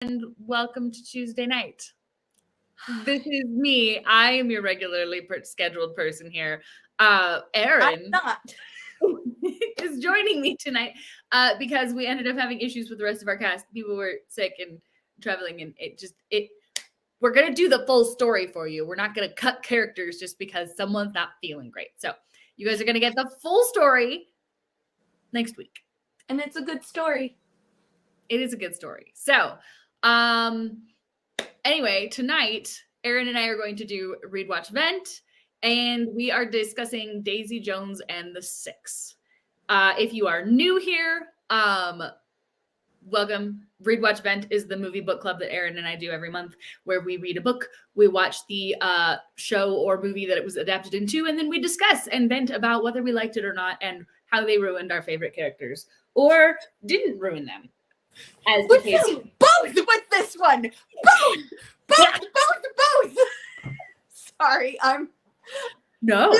and welcome to Tuesday night. This is me. I am your regularly scheduled person here. I'm Erin not. is joining me tonight because we ended up having issues with the rest of our cast. People were sick and traveling, and it. We're gonna do the full story for you. We're not gonna cut characters just because someone's not feeling great. So you guys are gonna get the full story next week. And it's a good story. It is a good story. So, anyway, tonight, Erin and I are going to do Read, Watch, Vent, and we are discussing Daisy Jones and the Six. If you are new here, welcome. Read, Watch, Vent is the movie book club that Erin and I do every month, where we read a book, we watch the show or movie that it was adapted into, and then we discuss and vent about whether we liked it or not and how they ruined our favorite characters or didn't ruin them. As the case. Both with this one. Both. Sorry, No.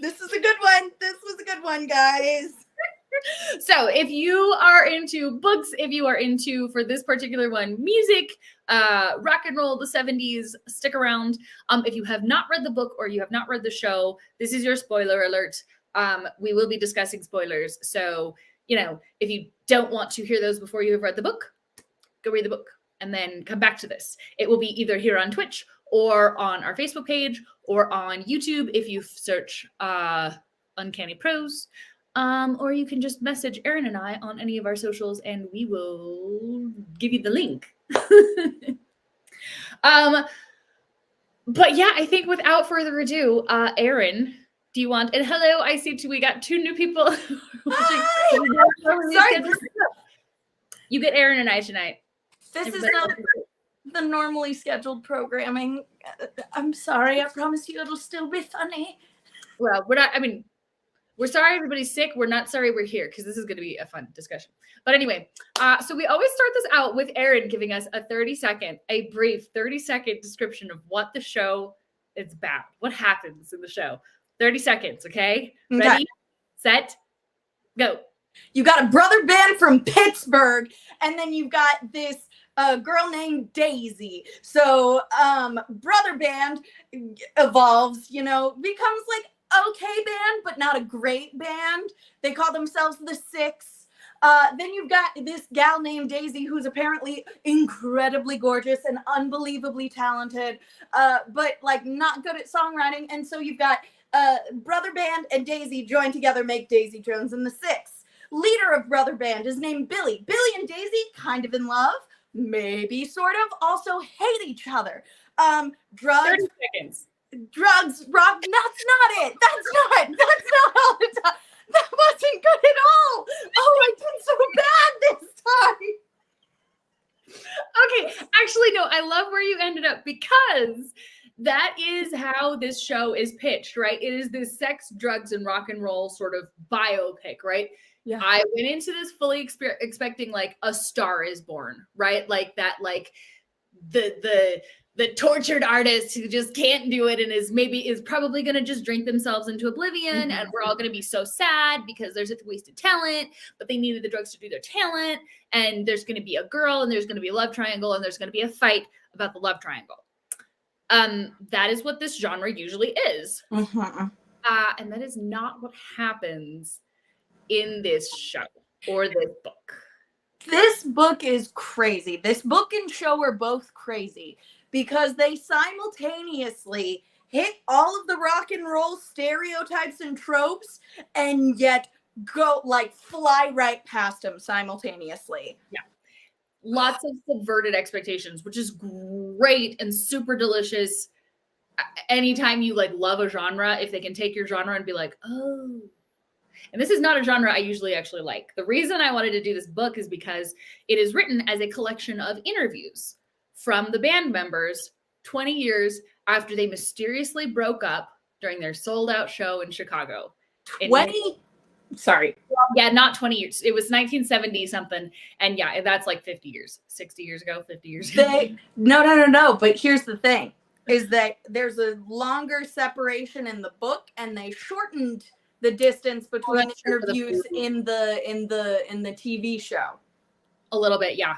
This is a good one. This was a good one, guys. So if you are into books, if you are into, for this particular one, music, rock and roll, the 70s, stick around. If you have not read the book or you have not read the show, this is your spoiler alert. We will be discussing spoilers. So, if you don't want to hear those before you have read the book, go read the book and then come back to this. It will be either here on Twitch or on our Facebook page or on YouTube if you search Uncanny Prose. Or you can just message Erin and I on any of our socials and we will give you the link. But yeah, I think without further ado, Erin, do you want, and hello, I see we got two new people. Sorry, you get Erin and I tonight. this is not the normally scheduled programming. I'm sorry. I promise you it'll still be funny. Well, we're sorry everybody's sick. We're not sorry we're here because this is going to be a fun discussion. But anyway, so we always start this out with Erin giving us a brief 30-second description of what the show is about, what happens in the show. 30 seconds, okay? Ready, set, go. You got a brother band from Pittsburgh, and then you've got this girl named Daisy. So brother band evolves, becomes like okay band, but not a great band. They call themselves the Six. Then you've got this gal named Daisy, who's apparently incredibly gorgeous and unbelievably talented, but like not good at songwriting. And so you've got brother band and Daisy join together, make Daisy Jones and the Six. Leader of brother band is named Billy. Billy and Daisy kind of in love, maybe sort of, also hate each other. Drugs. 30 seconds. Drugs, rock. That's not it. That's not all the time. That wasn't good at all. Oh, I did so bad this time. Okay, actually, no, I love where you ended up because that is how this show is pitched, right? It is this sex, drugs, and rock and roll sort of biopic, right? Yeah. I went into this fully expecting like A Star Is Born, right? Like that, like the tortured artist who just can't do it and is probably going to just drink themselves into oblivion. And we're all going to be so sad because there's a wasted talent, but they needed the drugs to do their talent. And there's going to be a girl and there's going to be a love triangle and there's going to be a fight about the love triangle. That is what this genre usually is. Mm-hmm. And that is not what happens in this show or this book. This book is crazy. This book and show are both crazy because they simultaneously hit all of the rock and roll stereotypes and tropes and yet go like fly right past them simultaneously. Yeah. Lots of subverted expectations, which is great and super delicious. Anytime you like love a genre, if they can take your genre and be like, oh, and this is not a genre I usually actually like. The reason I wanted to do this book is because it is written as a collection of interviews from the band members 20 years after they mysteriously broke up during their sold-out show in Chicago. Yeah, not 20 years. It was 1970 something. And yeah, that's like 50 years, 60 years ago, 50 years ago. No. But here's the thing, is that there's a longer separation in the book and they shortened the distance between interviews in the TV show. A little bit, yeah.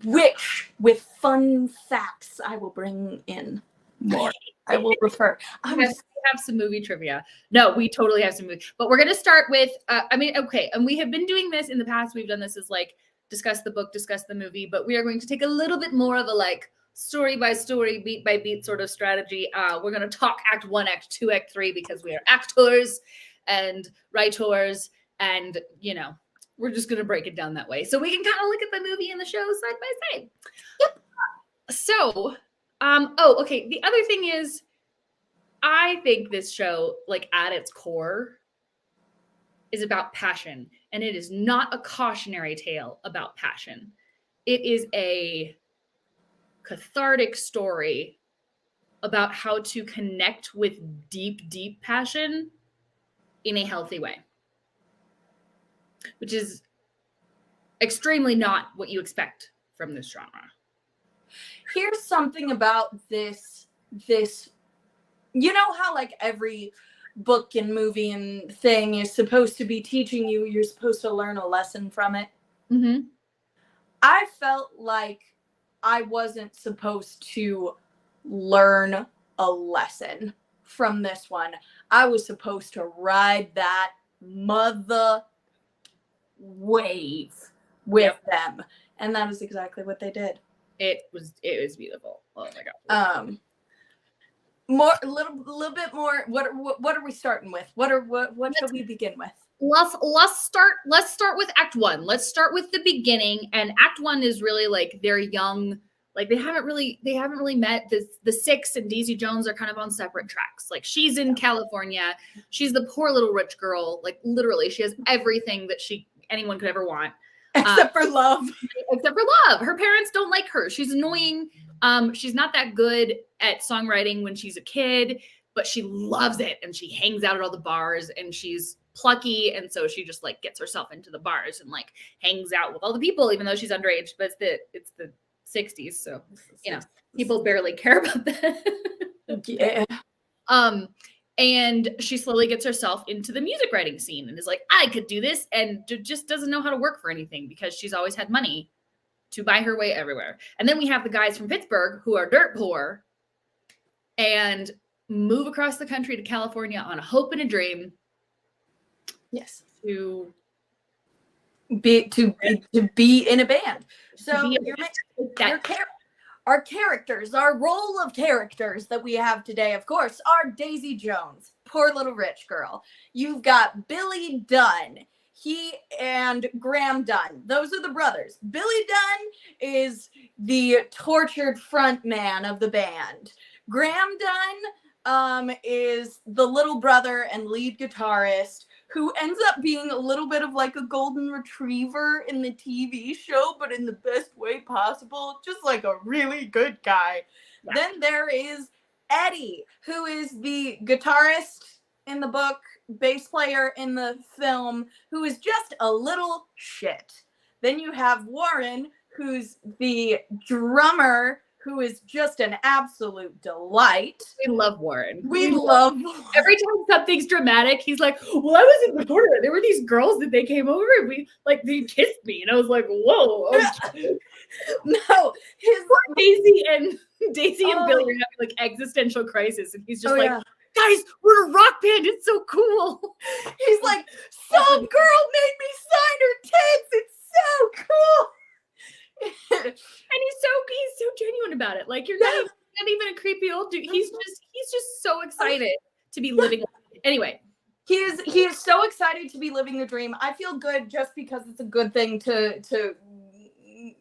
which with fun facts I will bring in more. I will refer. We have some movie trivia. No, we totally have some movie, but we're going to start with, okay. And we have been doing this in the past. We've done this as like, discuss the book, discuss the movie, but we are going to take a little bit more of a like story by story, beat by beat sort of strategy. We're going to talk act 1, act 2, act 3, because we are actors and writers, and we're just going to break it down that way. So we can kind of look at the movie and the show side by side. Yep. So, okay. The other thing is, I think this show, like at its core, is about passion, and it is not a cautionary tale about passion. It is a cathartic story about how to connect with deep, deep passion in a healthy way, which is extremely not what you expect from this genre. Here's something about this, you know how like every book and movie and thing is supposed to be teaching you, you're supposed to learn a lesson from it. Mm-hmm. I felt like I wasn't supposed to learn a lesson from this one. I was supposed to ride that mother wave with them, and that is exactly what they did. It was beautiful. Oh my god. A little bit more. What are we starting with? What should we begin with? Let's start with act 1. Let's start with the beginning. And act 1 is really like they're young, like they haven't really met. The Six and Daisy Jones are kind of on separate tracks. Like she's in California, she's the poor little rich girl, like literally she has everything that anyone could ever want. Except for love. Her parents don't like her. She's annoying. She's not that good at songwriting when she's a kid, but she loves it, and she hangs out at all the bars, and she's plucky, and so she just like gets herself into the bars and like hangs out with all the people, even though she's underage. But it's the 60s, so people barely care about that. Yeah. And she slowly gets herself into the music writing scene and is like, I could do this, and just doesn't know how to work for anything because she's always had money to buy her way everywhere. And then we have the guys from Pittsburgh who are dirt poor and move across the country to California on a hope and a dream. Yes. To be in a band. So our characters, our role of characters that we have today, of course, are Daisy Jones, poor little rich girl. You've got Billy Dunn. He and Graham Dunn. Those are the brothers. Billy Dunn is the tortured front man of the band. Graham Dunn is the little brother and lead guitarist who ends up being a little bit of like a golden retriever in the TV show, but in the best way possible. Just like a really good guy. Yeah. Then there is Eddie, who is the guitarist in the book, bass player in the film, who is just a little shit. Then you have Warren, who's the drummer, who is just an absolute delight. We love Warren. We love Warren. Every time something's dramatic, he's like, well, I was in the corner. There were these girls that they came over and they kissed me. And I was like, whoa. Okay. No, Daisy and Billy are having like existential crisis. And he's just guys, we're a rock band. It's so cool. He's like, some girl made me sign her tits. It's so cool. And he's so genuine about it. Like you're not even a creepy old dude. He's just so excited to be living. Anyway, he is so excited to be living the dream. I feel good just because it's a good thing to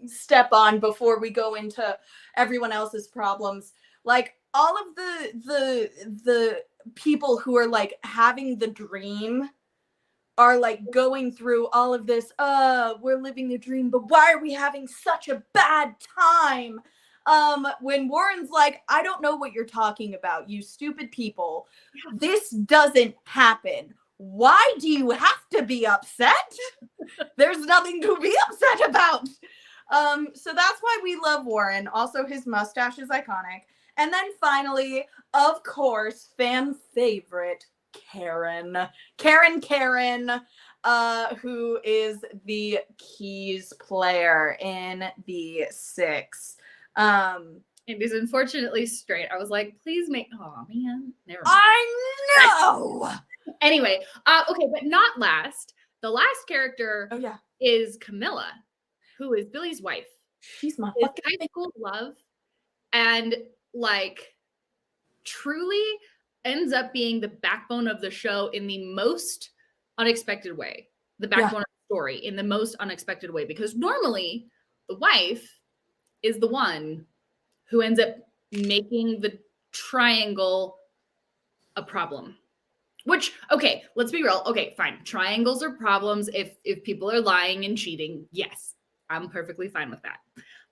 step on before we go into everyone else's problems. Like all of the people who are like having the dream are like going through all of this, we're living the dream, but why are we having such a bad time? When Warren's like, I don't know what you're talking about, you stupid people. This doesn't happen. Why do you have to be upset? There's nothing to be upset about. So that's why we love Warren. Also, his mustache is iconic. And then finally, of course, fan favorite, Karen. who is the keys player in the Six. It is unfortunately straight. I was like, please make. Oh man, never mind. I know. Anyway, okay, but not last. The last character Oh yeah, is Camilla, who is Billy's wife. she's my His fucking high school love, and like truly ends up being the backbone of the show in the most unexpected way. The backbone of the story in the most unexpected way, because normally the wife is the one who ends up making the triangle a problem. Which, okay, let's be real. Okay, fine. Triangles are problems if people are lying and cheating. Yes, I'm perfectly fine with that.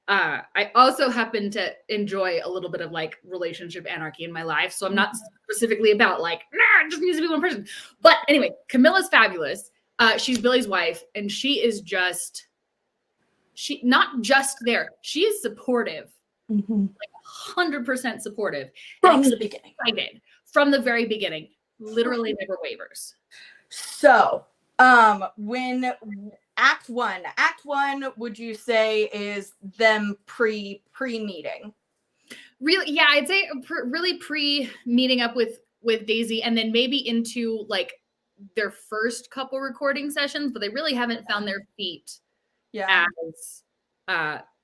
I also happen to enjoy a little bit of like relationship anarchy in my life. So I'm not specifically about like, nah, it just needs to be one person. But anyway, Camilla's fabulous. She's Billy's wife, and she is just, she not just there. She is supportive, like 100% supportive. From the beginning. Excited from the very beginning. Literally never wavers. So, when Act One, would you say is them pre-meeting? Really, yeah, I'd say really pre meeting up with Daisy, and then maybe into like their first couple recording sessions, but they really haven't found their feet as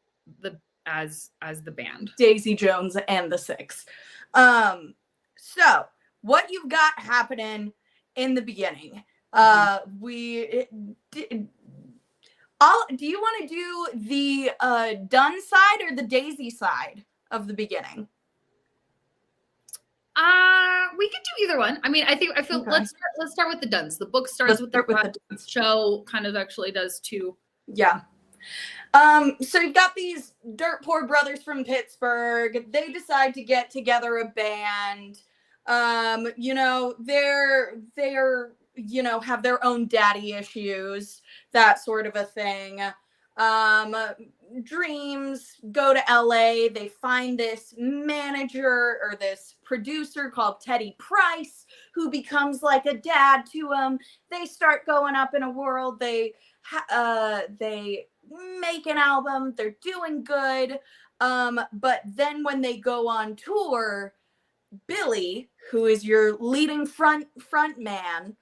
the band. Daisy Jones and the Six. So what you've got happening in the beginning, do you want to do the Dunn side or the Daisy side of the beginning? We could do either one. I mean, I feel okay. Let's start with the Dunns. The book starts with the Dunns. Show kind of actually does too. Yeah. So you've got these dirt poor brothers from Pittsburgh. They decide to get together a band. You know, they're you know, have their own daddy issues, that sort of a thing. Dreams, go to LA. They find this manager or this producer called Teddy Price, who becomes like a dad to them. They start going up in a world. They make an album. They're doing good. But then when they go on tour, Billy, who is your leading front man,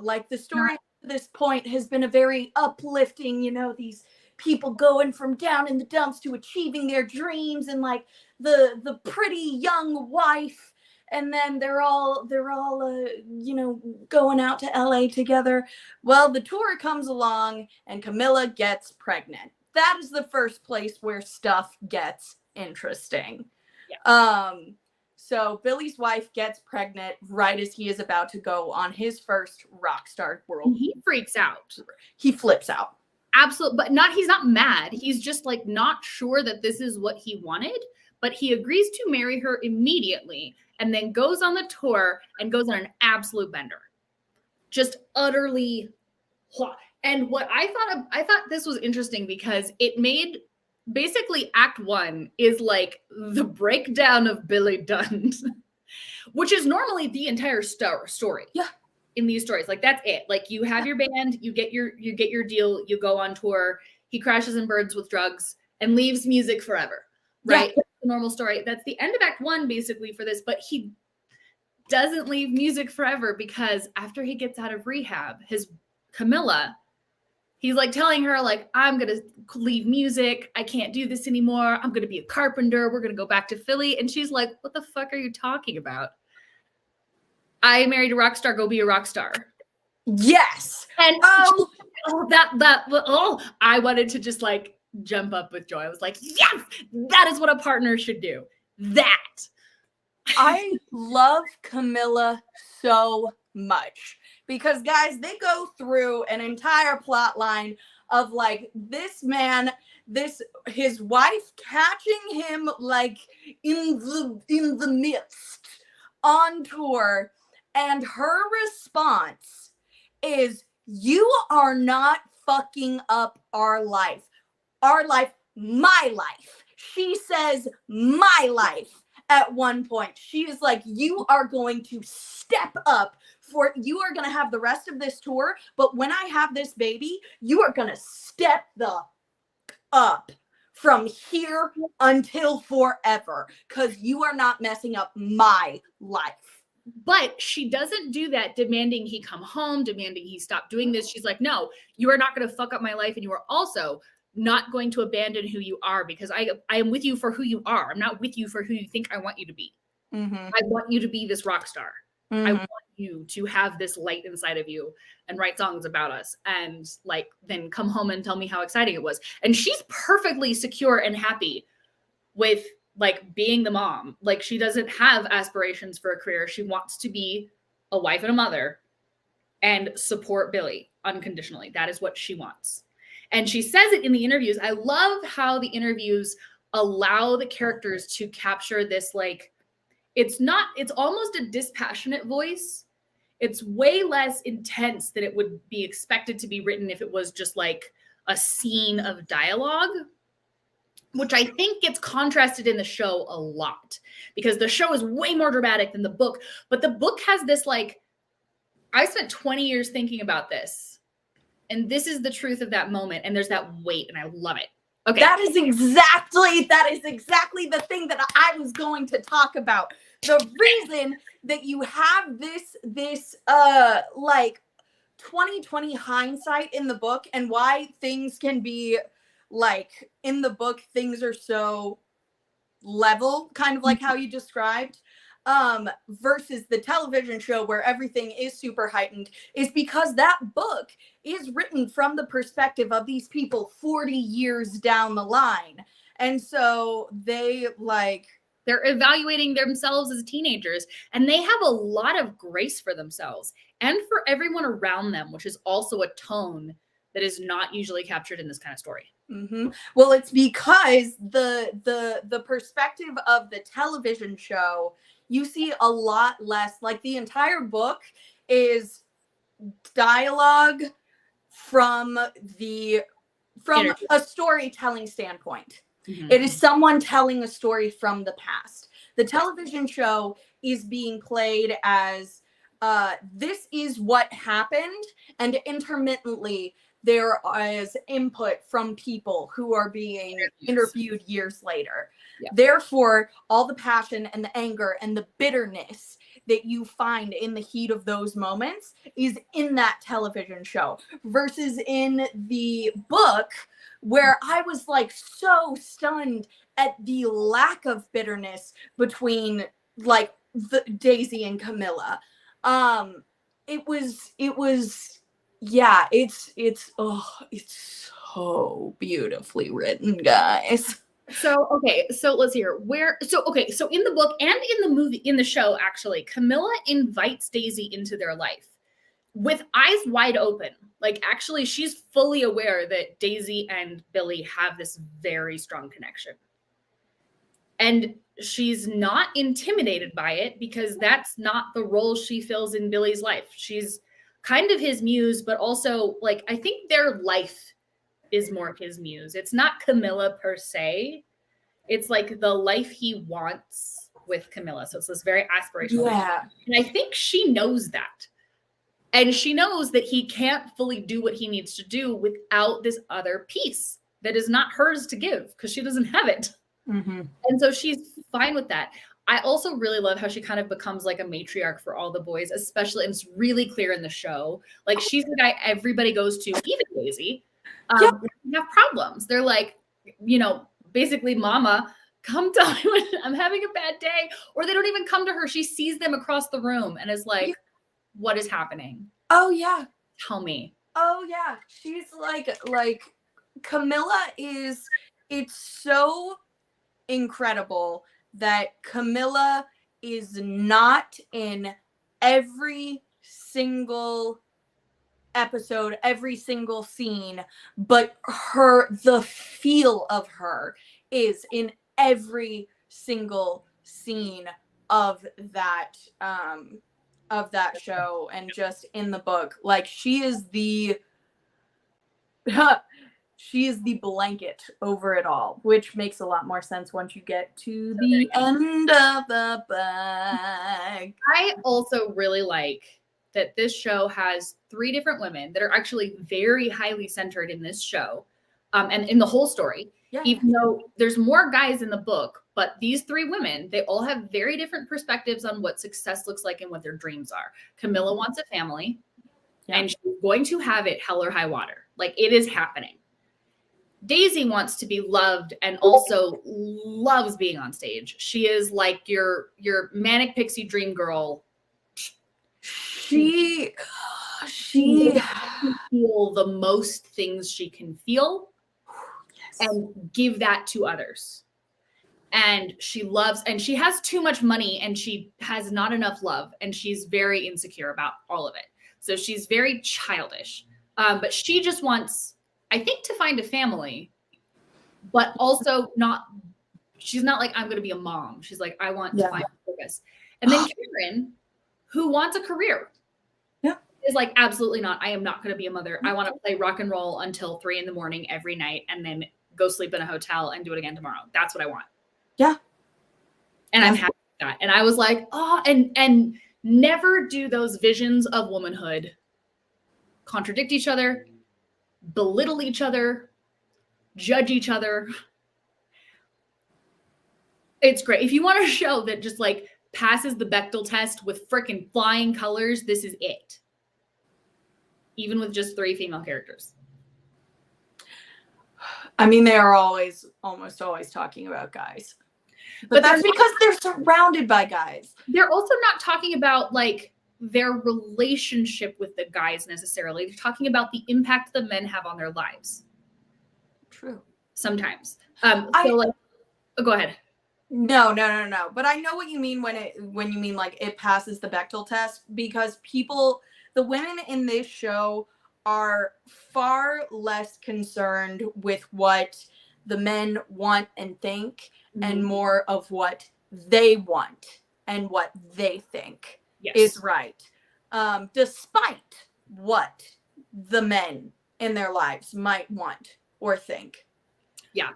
like the story to this point has been a very uplifting, you know, these people going from down in the dumps to achieving their dreams, and like the pretty young wife, and then they're all you know, going out to LA together. Well, the tour comes along and Camilla gets pregnant. That is the first place where stuff gets interesting. Yeah. So Billy's wife gets pregnant right as he is about to go on his first rock star world. And he freaks out. He flips out. Absolutely, but he's not mad. He's just like not sure that this is what he wanted, but he agrees to marry her immediately and then goes on the tour and goes on an absolute bender. Just utterly. And what I thought this was interesting because it made basically Act One is like the breakdown of Billy Dunn, which is normally the entire story. Yeah. In these stories, like that's it. Like you have your band, you get your deal, you go on tour. He crashes and burns with drugs and leaves music forever, right? Yeah. The normal story. That's the end of Act One, basically, for this. But he doesn't leave music forever because after he gets out of rehab, his Camilla, he's like telling her, like, I'm gonna leave music. I can't do this anymore. I'm gonna be a carpenter. We're gonna go back to Philly. And she's like, what the fuck are you talking about? I married a rock star. Go be a rock star. Yes. And I wanted to just like jump up with joy. I was like, yes, that is what a partner should do. That. I love Camilla so much because, guys, they go through an entire plot line of like this man, his wife catching him like in the midst on tour. And her response is, you are not fucking up our life. Our life, my life. She says, my life at one point. She is like, you are going to step up you are going to have the rest of this tour, but when I have this baby, you are going to step the up from here until forever, because you are not messing up my life. But she doesn't do that demanding he come home, demanding he stop doing this. She's like, no, you are not going to fuck up my life. And you are also not going to abandon who you are, because I am with you for who you are. I'm not with you for who you think I want you to be. Mm-hmm. I want you to be this rock star. I want you to have this light inside of you and write songs about us and like then come home and tell me how exciting it was. And she's perfectly secure and happy with like being the mom. Like she doesn't have aspirations for a career. She wants to be a wife and a mother and support Billy unconditionally. That is what she wants. And she says it in the interviews. I love how the interviews allow the characters to capture this, like, it's almost a dispassionate voice. It's way less intense than it would be expected to be written if it was just like a scene of dialogue, which I think gets contrasted in the show a lot because the show is way more dramatic than the book. But the book has this, like, I spent 20 years thinking about this, and this is the truth of that moment. And there's that weight, and I love it. Okay. That is exactly the thing that I was going to talk about. The reason that you have this like 2020 hindsight in the book, and why things can be like in the book, things are so level, kind of like how you described, versus the television show where everything is super heightened, is because that book is written from the perspective of these people 40 years down the line. And so they're evaluating themselves as teenagers, and they have a lot of grace for themselves and for everyone around them, which is also a tone that is not usually captured in this kind of story. Mm-hmm. Well, it's because the perspective of the television show, you see a lot less, like the entire book is dialogue from a storytelling standpoint. Mm-hmm. It is someone telling a story from the past. The television show is being played as this is what happened, and intermittently there is input from people who are being interviewed years later. Yeah. Therefore, all the passion and the anger and the bitterness that you find in the heat of those moments is in that television show, versus in the book, where I was like so stunned at the lack of bitterness between like Daisy and Camilla. It was yeah, it's so beautifully written, guys. So let's hear so in the book and in the movie, in the show, actually, Camilla invites Daisy into their life with eyes wide open. Like, actually, she's fully aware that Daisy and Billy have this very strong connection. And she's not intimidated by it, because that's not the role she fills in Billy's life. She's kind of his muse, but also, like, I think their life is more his muse. It's not Camilla per se. It's like the life he wants with Camilla. So it's this very aspirational. Yeah. And I think she knows that. And she knows that he can't fully do what he needs to do without this other piece that is not hers to give, because she doesn't have it. Mm-hmm. And so she's fine with that. I also really love how she kind of becomes like a matriarch for all the boys, especially, and it's really clear in the show. Like, she's the guy everybody goes to, even Daisy, when they have problems. They're like, basically, Mama, come tell me when I'm having a bad day. Or they don't even come to her. She sees them across the room and is like, what is happening? Oh, yeah. Tell me. Oh, yeah. She's like Camilla it's so incredible that Camilla is not in every single episode, every single scene, but the feel of her is in every single scene of that show, and just in the book. Like, she is the blanket over it all, which makes a lot more sense once you get to the end of the book. I also really like that this show has 3 different women that are actually very highly centered in this show, and in the whole story. Yeah. Even though there's more guys in the book, but these 3 women, they all have very different perspectives on what success looks like and what their dreams are. Camilla wants a family, and she's going to have it hell or high water. Like, it is happening. Daisy wants to be loved and also loves being on stage. She is like your manic pixie dream girl. She can feel the most things she can feel and give that to others. And she loves, and she has too much money and she has not enough love, and she's very insecure about all of it. So she's very childish. But she just wants, I think, to find a family, but also she's not like, I'm going to be a mom. She's like, I want to find purpose. And then Karen, who wants a career, is like, absolutely not. I am not going to be a mother. I want to play rock and roll until 3 a.m. every night and then go sleep in a hotel and do it again tomorrow. That's what I want. Yeah. And I'm happy with that. And I was like, oh, and never do those visions of womanhood contradict each other, belittle each other, judge each other. It's great. If you want a show that just like passes the Bechdel test with freaking flying colors, this is it. Even with just 3 female characters. I mean, they are almost always talking about guys. But that's because they're surrounded by guys. They're also not talking about like their relationship with the guys necessarily. They're talking about the impact the men have on their lives. True. Go ahead. No. But I know what you mean when you mean like it passes the Bechdel test, because the women in this show are far less concerned with what the men want and think, and more of what they want and what they think is right. Despite what the men in their lives might want or think. Yeah.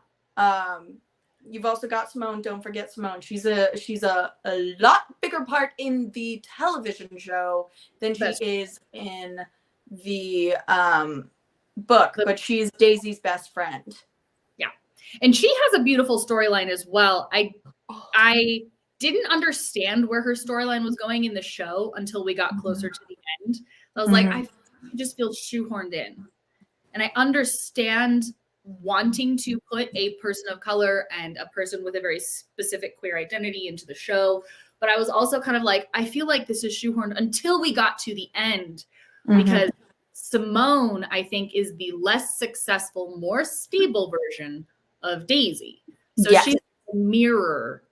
You've also got Simone. Don't forget Simone. She's a lot bigger part in the television show than she is in the book, but she's Daisy's best friend. Yeah. And she has a beautiful storyline as well. I didn't understand where her storyline was going in the show until we got closer to the end. I was like, I just feel shoehorned in. And I understand wanting to put a person of color and a person with a very specific queer identity into the show. But I was also kind of like, I feel like this is shoehorned until we got to the end, because Simone, I think, is the less successful, more stable version of Daisy. So she's a mirror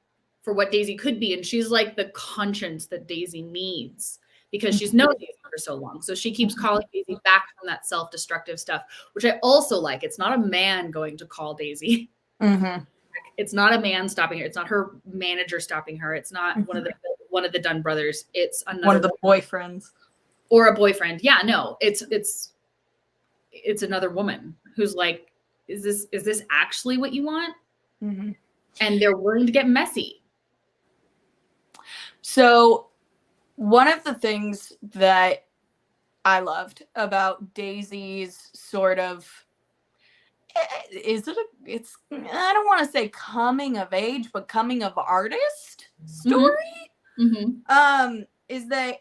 for what Daisy could be. And she's like the conscience that Daisy needs, because she's known Daisy for so long. So she keeps calling Daisy back from that self-destructive stuff, which I also like. It's not a man going to call Daisy. It's not a man stopping her. It's not her manager stopping her. It's not one of the Dunn brothers. It's one of the boyfriends. Or a boyfriend. Yeah, no, it's another woman who's like, is this actually what you want? And they're willing to get messy. So one of the things that I loved about Daisy's sort of, I don't want to say coming of age, but coming of artist story, is that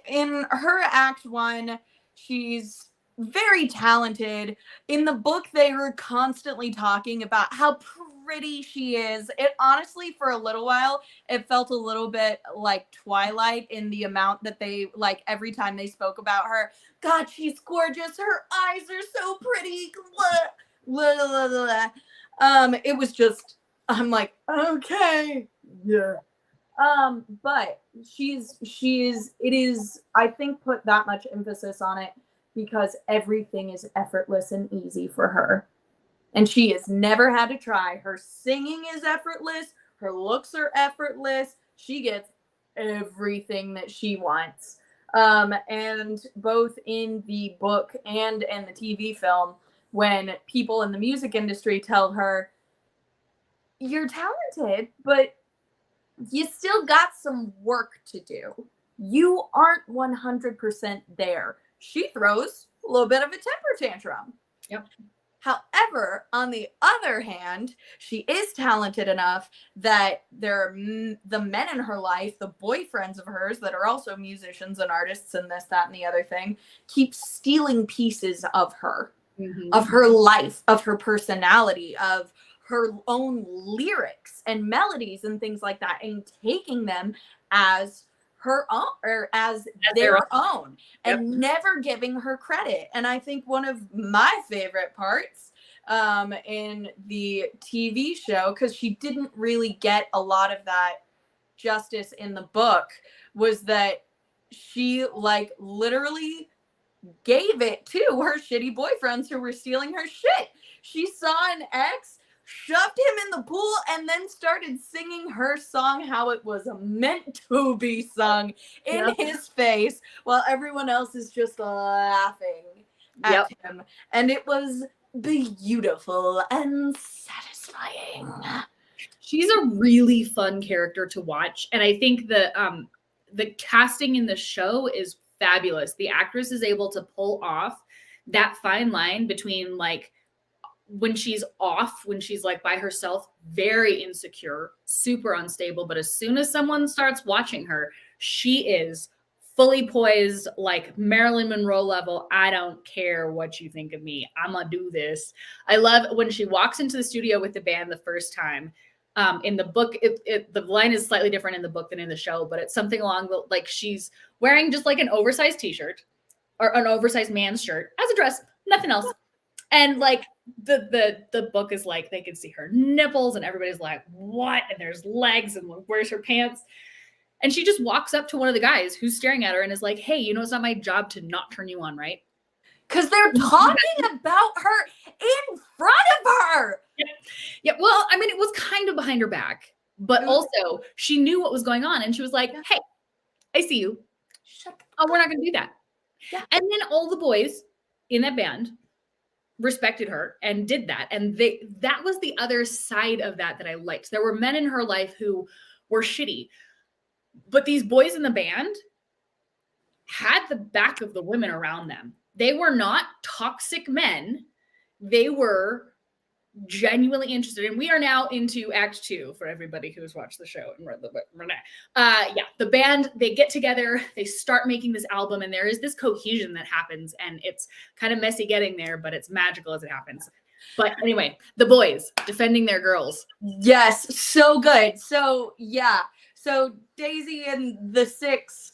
in her act 1, she's very talented. In the book, they were constantly talking about how pretty she is. It honestly, for a little while, it felt a little bit like Twilight in the amount that they, like, every time they spoke about her, God, she's gorgeous. Her eyes are so pretty. Blah, blah, blah, blah. It was just, I'm like, okay, yeah. But it is, I think, put that much emphasis on it because everything is effortless and easy for her. And she has never had to try. Her singing is effortless. Her looks are effortless. She gets everything that she wants. And both in the book and in the TV film, when people in the music industry tell her, you're talented, but you still got some work to do. you aren't 100% there. She throws a little bit of a temper tantrum. Yep. However, on the other hand, she is talented enough that the men in her life, the boyfriends of hers that are also musicians and artists and this, that, and the other thing, keep stealing pieces of her, of her life, of her personality, of her own lyrics and melodies and things like that, and taking them as her own, or as their own, and never giving her credit. And I think one of my favorite parts in the TV show, because she didn't really get a lot of that justice in the book, was that she like literally gave it to her shitty boyfriends who were stealing her shit. She saw an ex, shoved him in the pool, and then started singing her song how it was meant to be sung in his face, while everyone else is just laughing at him. And it was beautiful and satisfying. She's a really fun character to watch, and I think the casting in the show is fabulous. The actress is able to pull off that fine line between like when she's off, when she's like by herself, very insecure, super unstable. But as soon as someone starts watching her, she is fully poised, like Marilyn Monroe level. I don't care what you think of me. I'm gonna do this. I love when she walks into the studio with the band the first time. In the book, the line is slightly different in the book than in the show, but it's something along the, like she's wearing just like an oversized t-shirt or an oversized man's shirt as a dress, nothing else. And like the book is like, they can see her nipples and everybody's like, what? And there's legs and where's her pants? And she just walks up to one of the guys who's staring at her and is like, hey, you know, it's not my job to not turn you on, right? Because they're talking about her in front of her. Yeah. Well, I mean, it was kind of behind her back, but also she knew what was going on. And she was like, hey, I see you. Oh, we're not going to do that. Yeah. And then all the boys in that band respected her and did that. And that was the other side of that I liked. There were men in her life who were shitty, but these boys in the band had the back of the women around them. They were not toxic men. They were genuinely interested. And we are now into Act 2 for everybody who's watched the show and read the book. The band, they get together, they start making this album, and there is this cohesion that happens, and it's kind of messy getting there, but it's magical as it happens. But anyway, the boys defending their girls. Yes, so good. So yeah, so Daisy and the Six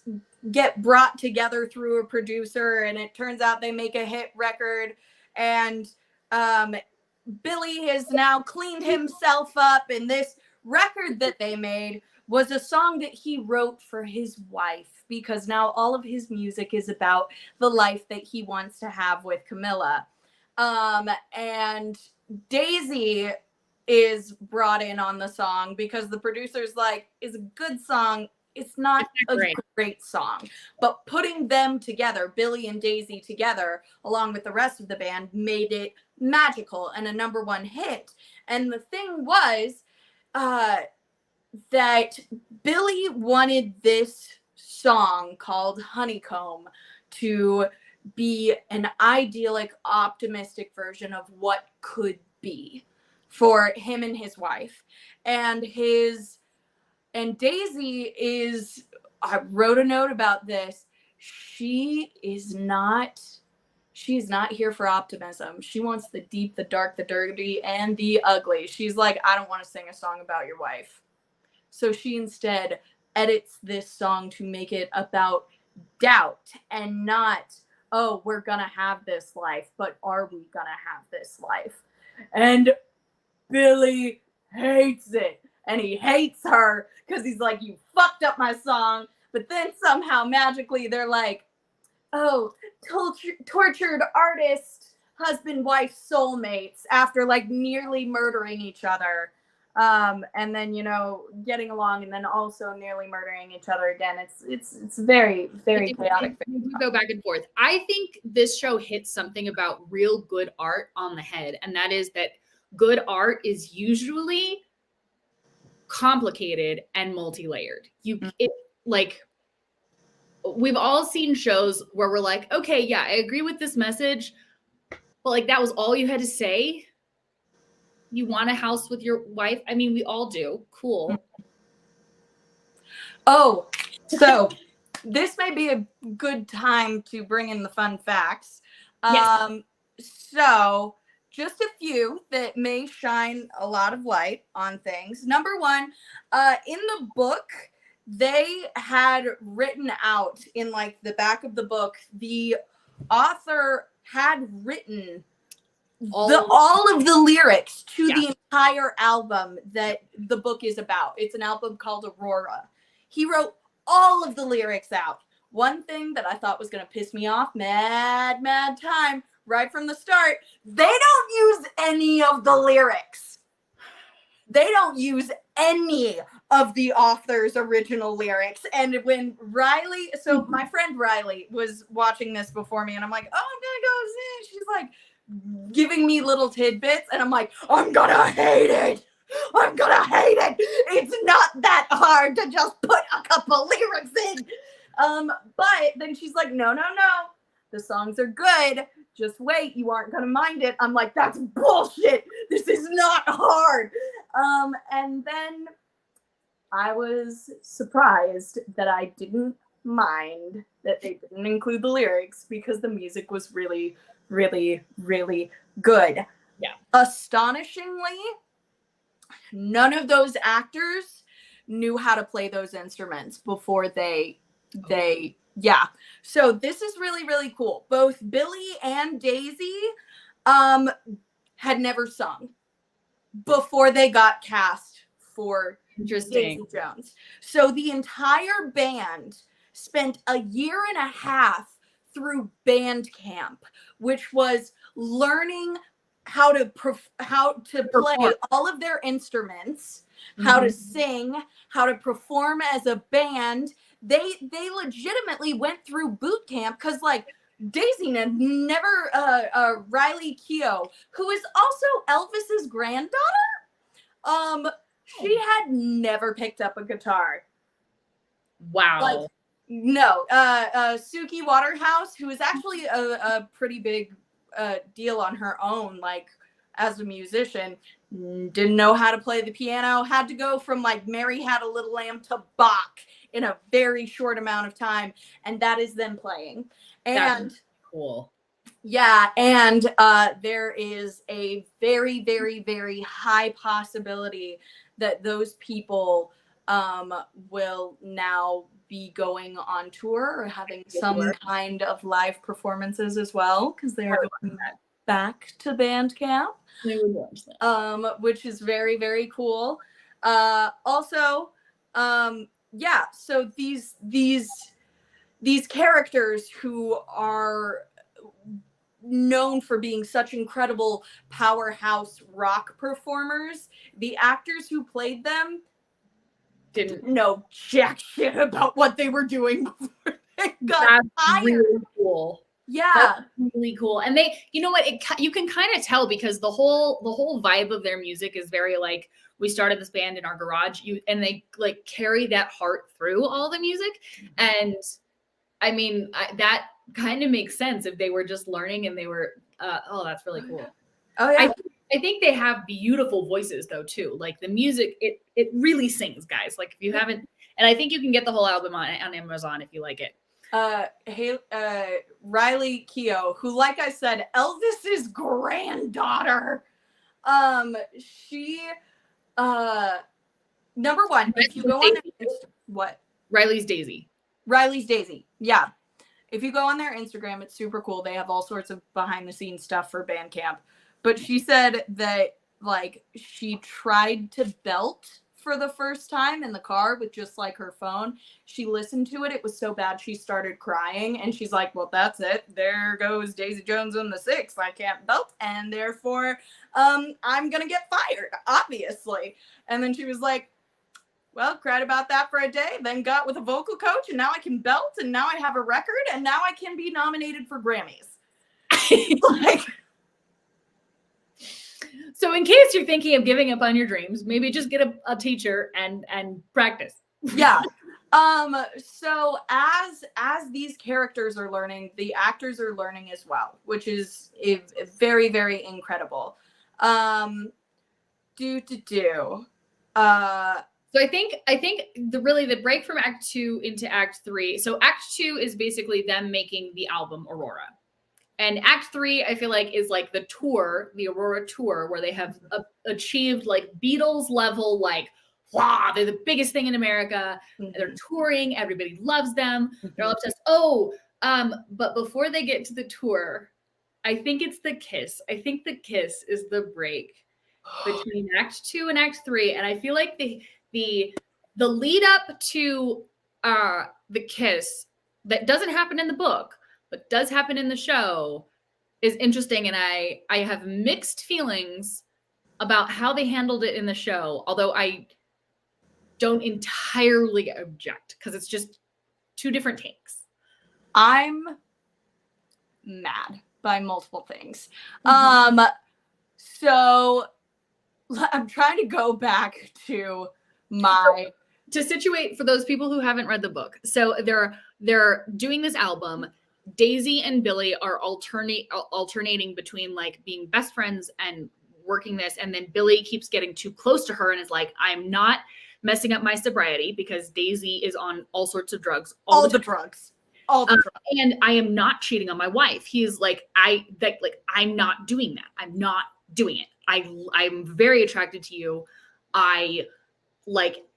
get brought together through a producer, and it turns out they make a hit record, and Billy has now cleaned himself up, and this record that they made was a song that he wrote for his wife, because now all of his music is about the life that he wants to have with Camilla. And Daisy is brought in on the song because the producer's like, it's a good song. It's not a great song, but putting them together, Billy and Daisy together, along with the rest of the band, made it magical and a #1 hit. And the thing was that Billy wanted this song called Honeycomb to be an idyllic, optimistic version of what could be for him and his wife. And Daisy is, I wrote a note about this. She's not here for optimism. She wants the deep, the dark, the dirty, and the ugly. She's like, I don't want to sing a song about your wife. So she instead edits this song to make it about doubt and not, oh, we're going to have this life, but are we going to have this life? And Billy hates it. And he hates her because he's like, you fucked up my song. But then somehow magically they're like, oh, tortured artist, husband, wife, soulmates after like nearly murdering each other. And then, you know, getting along and then also nearly murdering each other again. It's very, very chaotic. We go back and forth. I think this show hits something about real good art on the head. And that is that good art is usually complicated and multi-layered. we've all seen shows where we're like, okay, yeah, I agree with this message, but like that was all you had to say. You want a house with your wife? I mean, we all do. Cool. Oh, so this may be a good time to bring in the fun facts. Yes. So just a few that may shine a lot of light on things. Number one, in the book, they had written out in like the back of the book, the author had written all of the lyrics to the entire album that the book is about. It's an album called Aurora. He wrote all of the lyrics out. One thing that I thought was going to piss me off, mad time, right from the start, they don't use any of the lyrics. They don't use any of the author's original lyrics. And when Riley, so my friend Riley was watching this before me, and I'm like, oh, I'm going to go see. She's like giving me little tidbits, and I'm like, I'm going to hate it. I'm gonna hate it. It's not that hard to just put a couple lyrics in. But then she's like, no. The songs are good. Just wait. You aren't gonna mind it. I'm like, that's bullshit. This is not hard. And then I was surprised that I didn't mind that they didn't include the lyrics because the music was really, really, really good. Yeah. Astonishingly, none of those actors knew how to play those instruments before they so this is really, really cool. Both Billy and Daisy had never sung before they got cast for Daisy Jones. So the entire band spent a year and a half through band camp, which was learning how to play all of their instruments, how to sing, how to perform as a band. They legitimately went through boot camp because like Daisy had never Riley Keough, who is also Elvis's granddaughter, she had never picked up a guitar. Wow. Like, no. Suki Waterhouse, who is actually a pretty big deal on her own, like as a musician, didn't know how to play the piano, had to go from like Mary Had a Little Lamb to Bach in a very short amount of time, and that is them playing. And that's cool. Yeah, and there is a very, very, very high possibility that those people will now be going on tour or having some kind of live performances as well, because they're going back to band camp, which is very, very cool. Also, so these characters who are known for being such incredible powerhouse rock performers, the actors who played them didn't know jack shit about what they were doing before they got hired. Really cool. Yeah, that's really cool. And they, you know what, you can kind of tell because the whole vibe of their music is very like, we started this band in our garage, and they like carry that heart through all the music. And I mean, that kind of makes sense if they were just learning and they were that's really cool. Oh yeah. I think they have beautiful voices though too. Like the music, it really sings, guys. Like if you haven't, and I think you can get the whole album on Amazon if you like it. Riley Keough, who, like I said, Elvis's granddaughter. She number one, if you go on their what? Riley's Daisy. Yeah. If you go on their Instagram, it's super cool. They have all sorts of behind the scenes stuff for Bandcamp. But she said that like she tried to belt for the first time in the car with just like her phone. She listened to it. It was so bad she started crying, and she's like, well, that's it. There goes Daisy Jones and the Six. I can't belt, and therefore I'm going to get fired, obviously. And then she was like, well, cried about that for a day, then got with a vocal coach, and now I can belt, and now I have a record, and now I can be nominated for Grammys. Like, so in case you're thinking of giving up on your dreams, maybe just get a teacher and practice. Yeah. So as these characters are learning, the actors are learning as well, which is very, very incredible. Do to do. So I think the break from Act 2 into Act 3. So Act 2 is basically them making the album Aurora. And Act 3, I feel like, is like the tour, the Aurora tour, where they have achieved like Beatles level, like, wow, they're the biggest thing in America. Mm-hmm. They're touring, everybody loves them. Mm-hmm. They're all obsessed. Oh, but before they get to the tour, I think it's the kiss. I think the kiss is the break between Act 2 and Act 3. And I feel like the lead up to the kiss that doesn't happen in the book, but does happen in the show, is interesting. And I have mixed feelings about how they handled it in the show, although I don't entirely object because it's just two different takes. I'm mad by multiple things. So I'm trying to go back to to situate for those people who haven't read the book. So they're doing this album. Daisy and Billy are alternating between like being best friends and working this. And then Billy keeps getting too close to her and is like, I'm not messing up my sobriety because Daisy is on all sorts of drugs. All the drugs. And I am not cheating on my wife. He's like, I'm not doing that. I'm not doing it. I'm very attracted to you.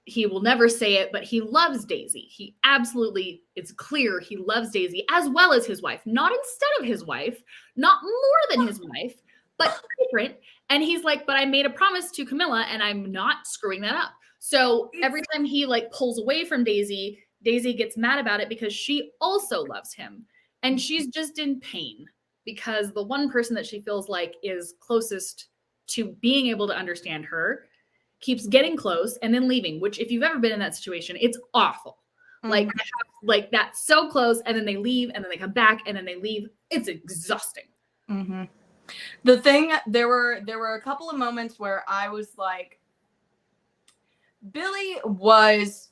He will never say it, but he loves Daisy. He absolutely, it's clear he loves Daisy as well as his wife, not instead of his wife, not more than his wife, but different. And he's like, but I made a promise to Camilla and I'm not screwing that up. So every time he like pulls away from Daisy, Daisy gets mad about it because she also loves him. And she's just in pain because the one person that she feels like is closest to being able to understand her keeps getting close and then leaving, which if you've ever been in that situation, it's awful. Mm-hmm. Like that's so close and then they leave and then they come back and then they leave. It's exhausting. Mm-hmm. The thing, there were a couple of moments where I was like, Billy was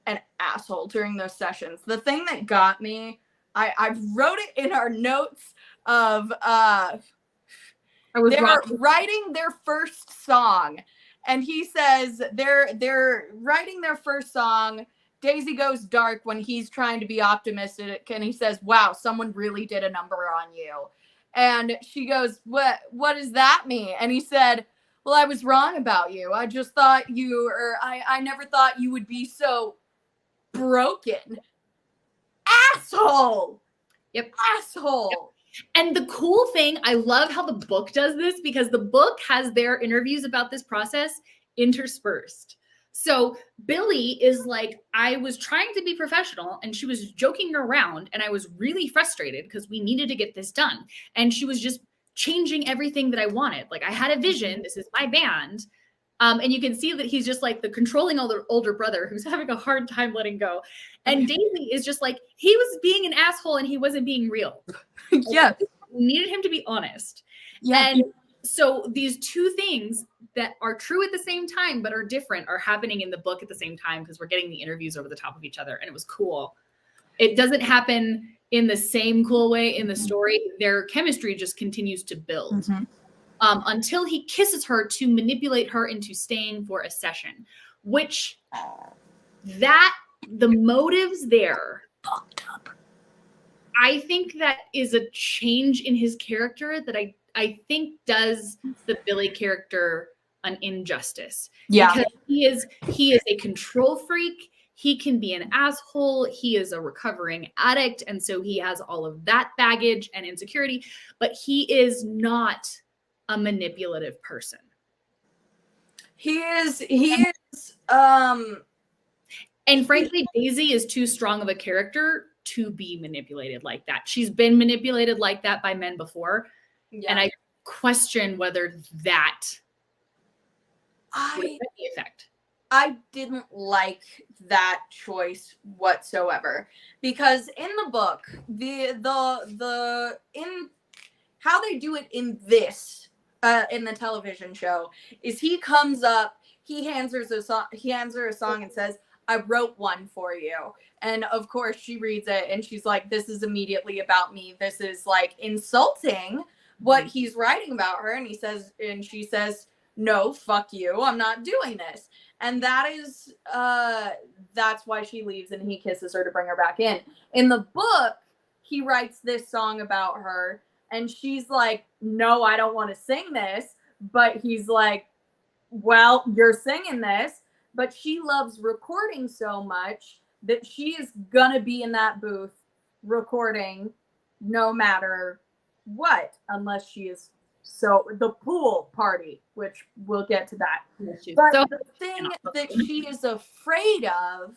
an asshole during those sessions. The thing that got me, I wrote it in our notes of they're writing their first song. And he says they're writing their first song. Daisy goes dark when he's trying to be optimistic. And he says, wow, someone really did a number on you. And she goes, what does that mean? And he said, well, I was wrong about you. I just thought I never thought you would be so broken. Asshole. Yep. Asshole. Yep. And the cool thing, I love how the book does this because the book has their interviews about this process interspersed. So Billy is like, I was trying to be professional and she was joking around and I was really frustrated because we needed to get this done. And she was just changing everything that I wanted. Like I had a vision. This is my band. And you can see that he's just like the controlling older brother who's having a hard time letting go. And Daisy is just like, he was being an asshole and he wasn't being real. Yeah. We needed him to be honest. Yeah. And so these two things that are true at the same time, but are different, are happening in the book at the same time because we're getting the interviews over the top of each other. And it was cool. It doesn't happen in the same cool way in the story. Their chemistry just continues to build. Mm-hmm. Until he kisses her to manipulate her into staying for a session, which the motives there fucked up. I think that is a change in his character that I think does the Billy character an injustice. Yeah. Because he is a control freak. He can be an asshole. He is a recovering addict. And so he has all of that baggage and insecurity, but he is not a manipulative person. He is and frankly, Daisy is too strong of a character to be manipulated like that. She's been manipulated like that by men before. Yeah. And I question whether that would have the effect. I didn't like that choice whatsoever because in the book, the in how they do it in this in the television show is he comes up, he hands her a song and says, I wrote one for you. And of course she reads it and she's like, this is immediately about me. This is like insulting what he's writing about her. And she says, no, fuck you. I'm not doing this. And that's why she leaves and he kisses her to bring her back in. In the book, he writes this song about her and she's like, no, I don't want to sing this. But he's like, well, you're singing this. But she loves recording so much that she is gonna be in that booth recording no matter what, unless she is the pool party, which we'll get to that. But the thing that she is afraid of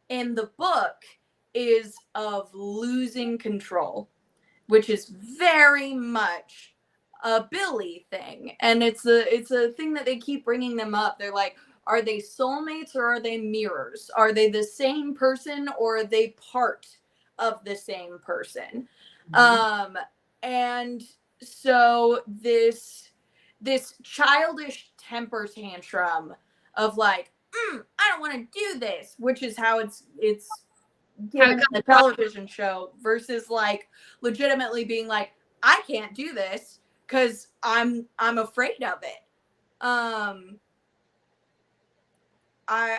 in the book is of losing control, which is very much a Billy thing. And it's a thing that they keep bringing them up. They're like, are they soulmates or are they mirrors? Are they the same person or are they part of the same person? And so this childish temper tantrum of like, I don't want to do this, which is how it's given in the television show, versus like legitimately being like, I can't do this because I'm afraid of it. I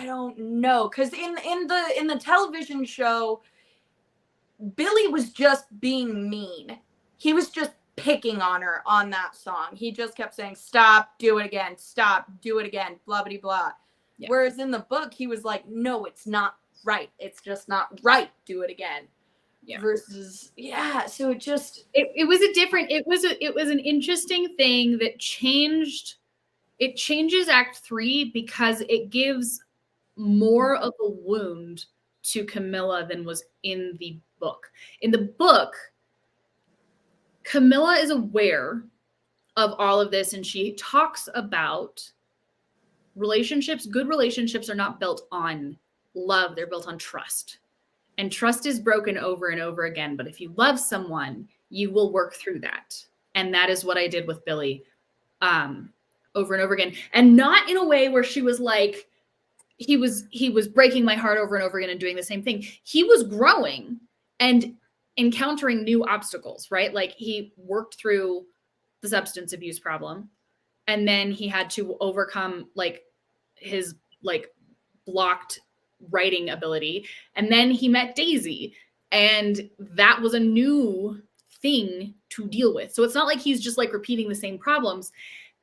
don't know, because in the television show, Billy was just being mean. He was just picking on her on that song. He just kept saying, stop, do it again, stop, do it again, blah blah blah. Yeah. Whereas in the book, he was like, no, it's not right. It's just not right. Do it again. Yeah. Versus, yeah. So it was an interesting thing that changed. It changes Act 3 because it gives more of a wound to Camilla than was in the book. In the book, Camilla is aware of all of this and she talks about relationships. Good relationships are not built on love, they're built on trust. And trust is broken over and over again. But if you love someone, you will work through that. And that is what I did with Billy. Over and over again, and not in a way where she was like, he was breaking my heart over and over again and doing the same thing. He was growing and encountering new obstacles, right? Like he worked through the substance abuse problem, and then he had to overcome like his like blocked writing ability, and then he met Daisy, and that was a new thing to deal with. So it's not like he's just like repeating the same problems.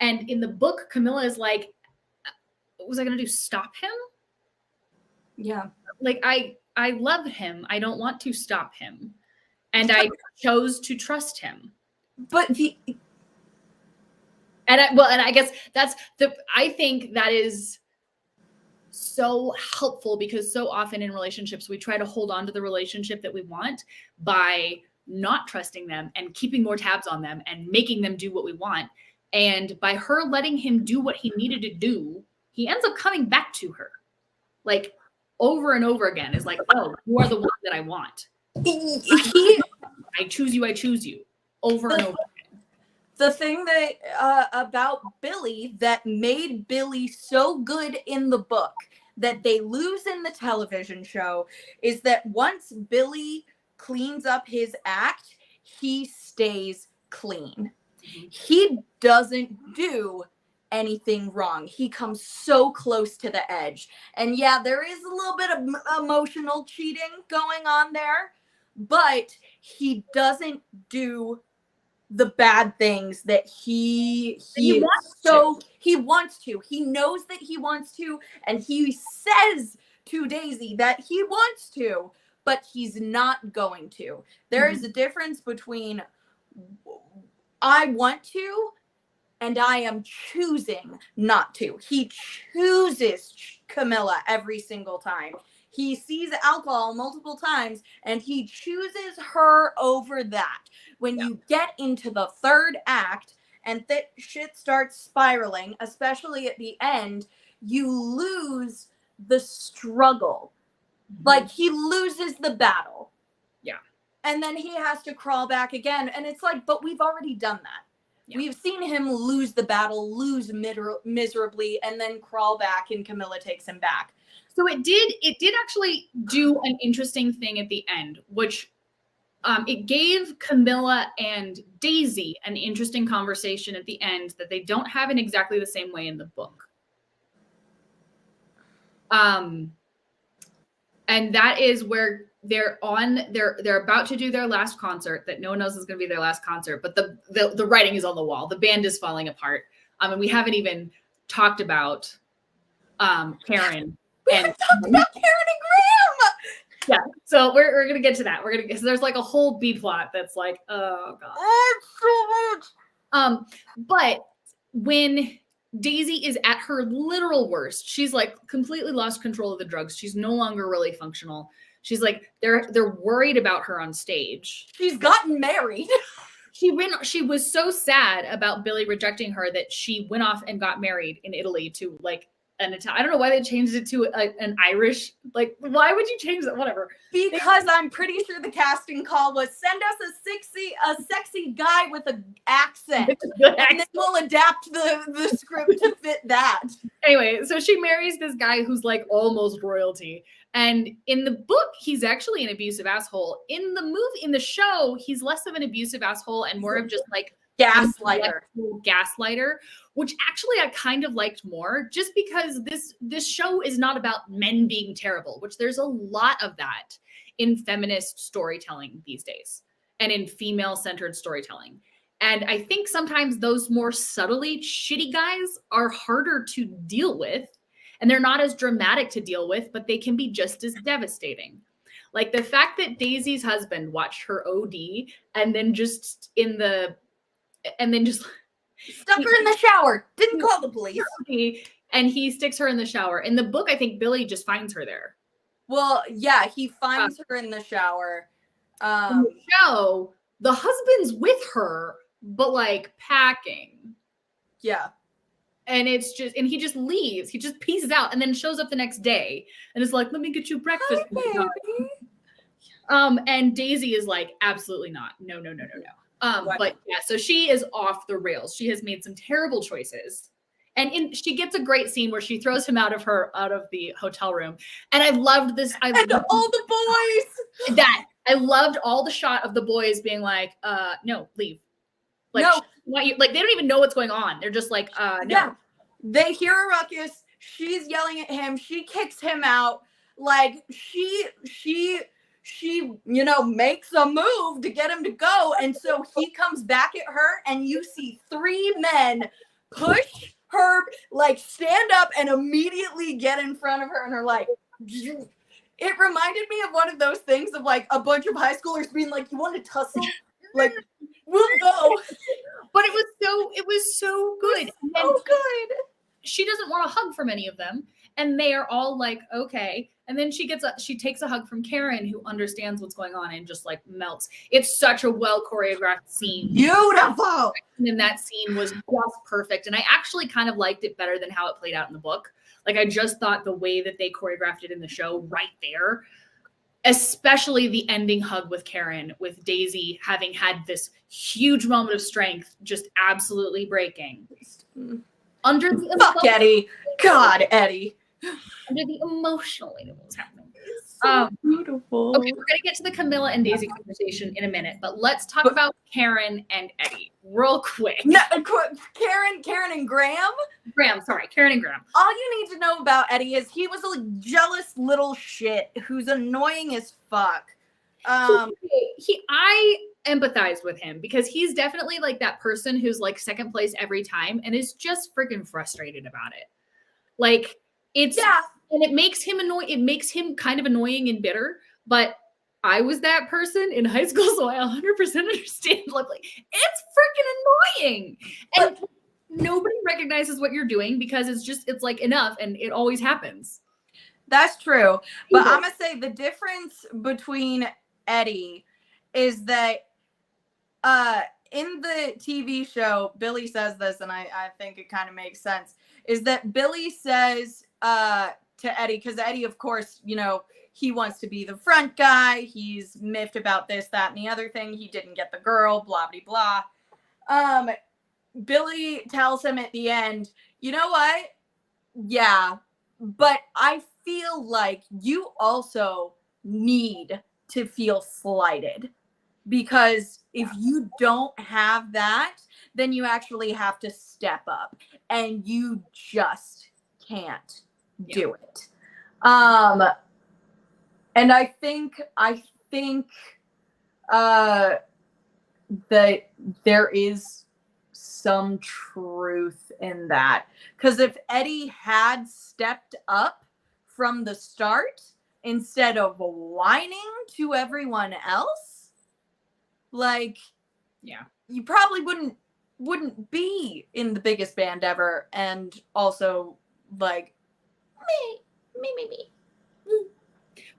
And in the book, Camilla is like, what was I going to do? Stop him? Yeah. Like, I love him. I don't want to stop him. And I chose to trust him. But I guess I think that is so helpful, because so often in relationships, we try to hold on to the relationship that we want by not trusting them and keeping more tabs on them and making them do what we want. And by her letting him do what he needed to do, he ends up coming back to her like over and over again. Is like, oh, you are the one that I want. I choose you. I choose you over and over again. The thing that about Billy that made Billy so good in the book that they lose in the television show is that once Billy cleans up his act, he stays clean. He doesn't do anything wrong. He comes so close to the edge. And yeah, there is a little bit of emotional cheating going on there, but he doesn't do the bad things that he wants to. He knows that he wants to, and he says to Daisy that he wants to, but he's not going to. There is a difference between I want to and I am choosing not to. He chooses Camilla every single time. He sees alcohol multiple times and he chooses her over that. When you get into the third act and shit starts spiraling, especially at the end, you lose the struggle. Like he loses the battle. Yeah. And then he has to crawl back again. And it's like, but we've already done that. Yeah. We've seen him lose the battle, lose miserably, and then crawl back, and Camilla takes him back. So it did actually do an interesting thing at the end, which it gave Camilla and Daisy an interesting conversation at the end that they don't have in exactly the same way in the book. And that is where they're about to do their last concert that no one knows is going to be their last concert, but the writing is on the wall. The band is falling apart. And we haven't even talked about Karen. We haven't talked about Karen and Graham. Yeah, so we're gonna get to that. So there's like a whole B plot that's like, oh god. Oh, so much. But when Daisy is at her literal worst, she's like completely lost control of the drugs. She's no longer really functional. She's like, they're worried about her on stage. She's gotten married. She was so sad about Billy rejecting her that she went off and got married in Italy to like I don't know why they changed it to an Irish. Like, why would you change that? Whatever. Because I'm pretty sure the casting call was send us a sexy guy with an accent, and then we'll adapt the script to fit that. Anyway, so she marries this guy who's like almost royalty. And in the book, he's actually an abusive asshole. In the show, he's less of an abusive asshole and more of just like gaslighter, which actually I kind of liked more, just because this show is not about men being terrible, which there's a lot of that in feminist storytelling these days and in female-centered storytelling. And I think sometimes those more subtly shitty guys are harder to deal with, and they're not as dramatic to deal with, but they can be just as devastating. Like the fact that Daisy's husband watched her OD and then just stuck her in the shower, didn't call the police, and he sticks her in the shower. In the book, I think Billy just finds her there. Well, yeah, he finds her in the shower. In the show, the husband's with her, but like packing. Yeah. And he just leaves. He just pieces out and then shows up the next day and is like, let me get you breakfast. Hi, baby. And Daisy is like, absolutely not. No. But yeah, so she is off the rails. She has made some terrible choices. And she gets a great scene where she throws him out of the hotel room. And I loved this. And all the boys. I loved all the shot of the boys being like, no, leave. Like, no. Like they don't even know what's going on. They're just like, no. Yeah. They hear a ruckus. She's yelling at him. She kicks him out. Like she makes a move to get him to go. And so he comes back at her, and you see 3 men push her, like stand up and immediately get in front of her, and are like, it reminded me of one of those things of like a bunch of high schoolers being like, you want to tussle? Like, we'll go. But it was so good. So good. She doesn't want a hug from any of them, and they are all like, okay. And then she takes a hug from Karen, who understands what's going on and just like melts. It's such a well choreographed scene. Beautiful. And that scene was just perfect. And I actually kind of liked it better than how it played out in the book. Like I just thought the way that they choreographed it in the show right there, especially the ending hug with Karen, with Daisy having had this huge moment of strength, just absolutely breaking. Under the Fuck Eddie. God, Eddie. Under the emotional weight of what was happening. So beautiful. Okay, we're going to get to the Camilla and Daisy conversation in a minute, but let's talk about Karen and Eddie real quick. No, Karen and Graham? Karen and Graham. All you need to know about Eddie is he was a jealous little shit who's annoying as fuck. I empathize with him because he's definitely like that person who's like second place every time and is just freaking frustrated about it. Like and it makes him annoying. It makes him kind of annoying and bitter, but I was that person in high school, so I 100% understand. Like, it's freaking annoying. And nobody recognizes what you're doing because it's like enough, and it always happens. That's true. But I'm going to say the difference between Eddie is that in the TV show, Billy says this, and I think it kind of makes sense, is that Billy says to Eddie, because Eddie, of course, he wants to be the front guy. He's miffed about this, that, and the other thing. He didn't get the girl, blah, blah, blah. Billy tells him at the end, you know what? Yeah, but I feel like you also need to feel slighted, because if you don't have that, then you actually have to step up, and you just can't do it. And I think that there is some truth in that, because if Eddie had stepped up from the start instead of whining to everyone else, like, Yeah. you probably wouldn't be in the biggest band ever, and also like me.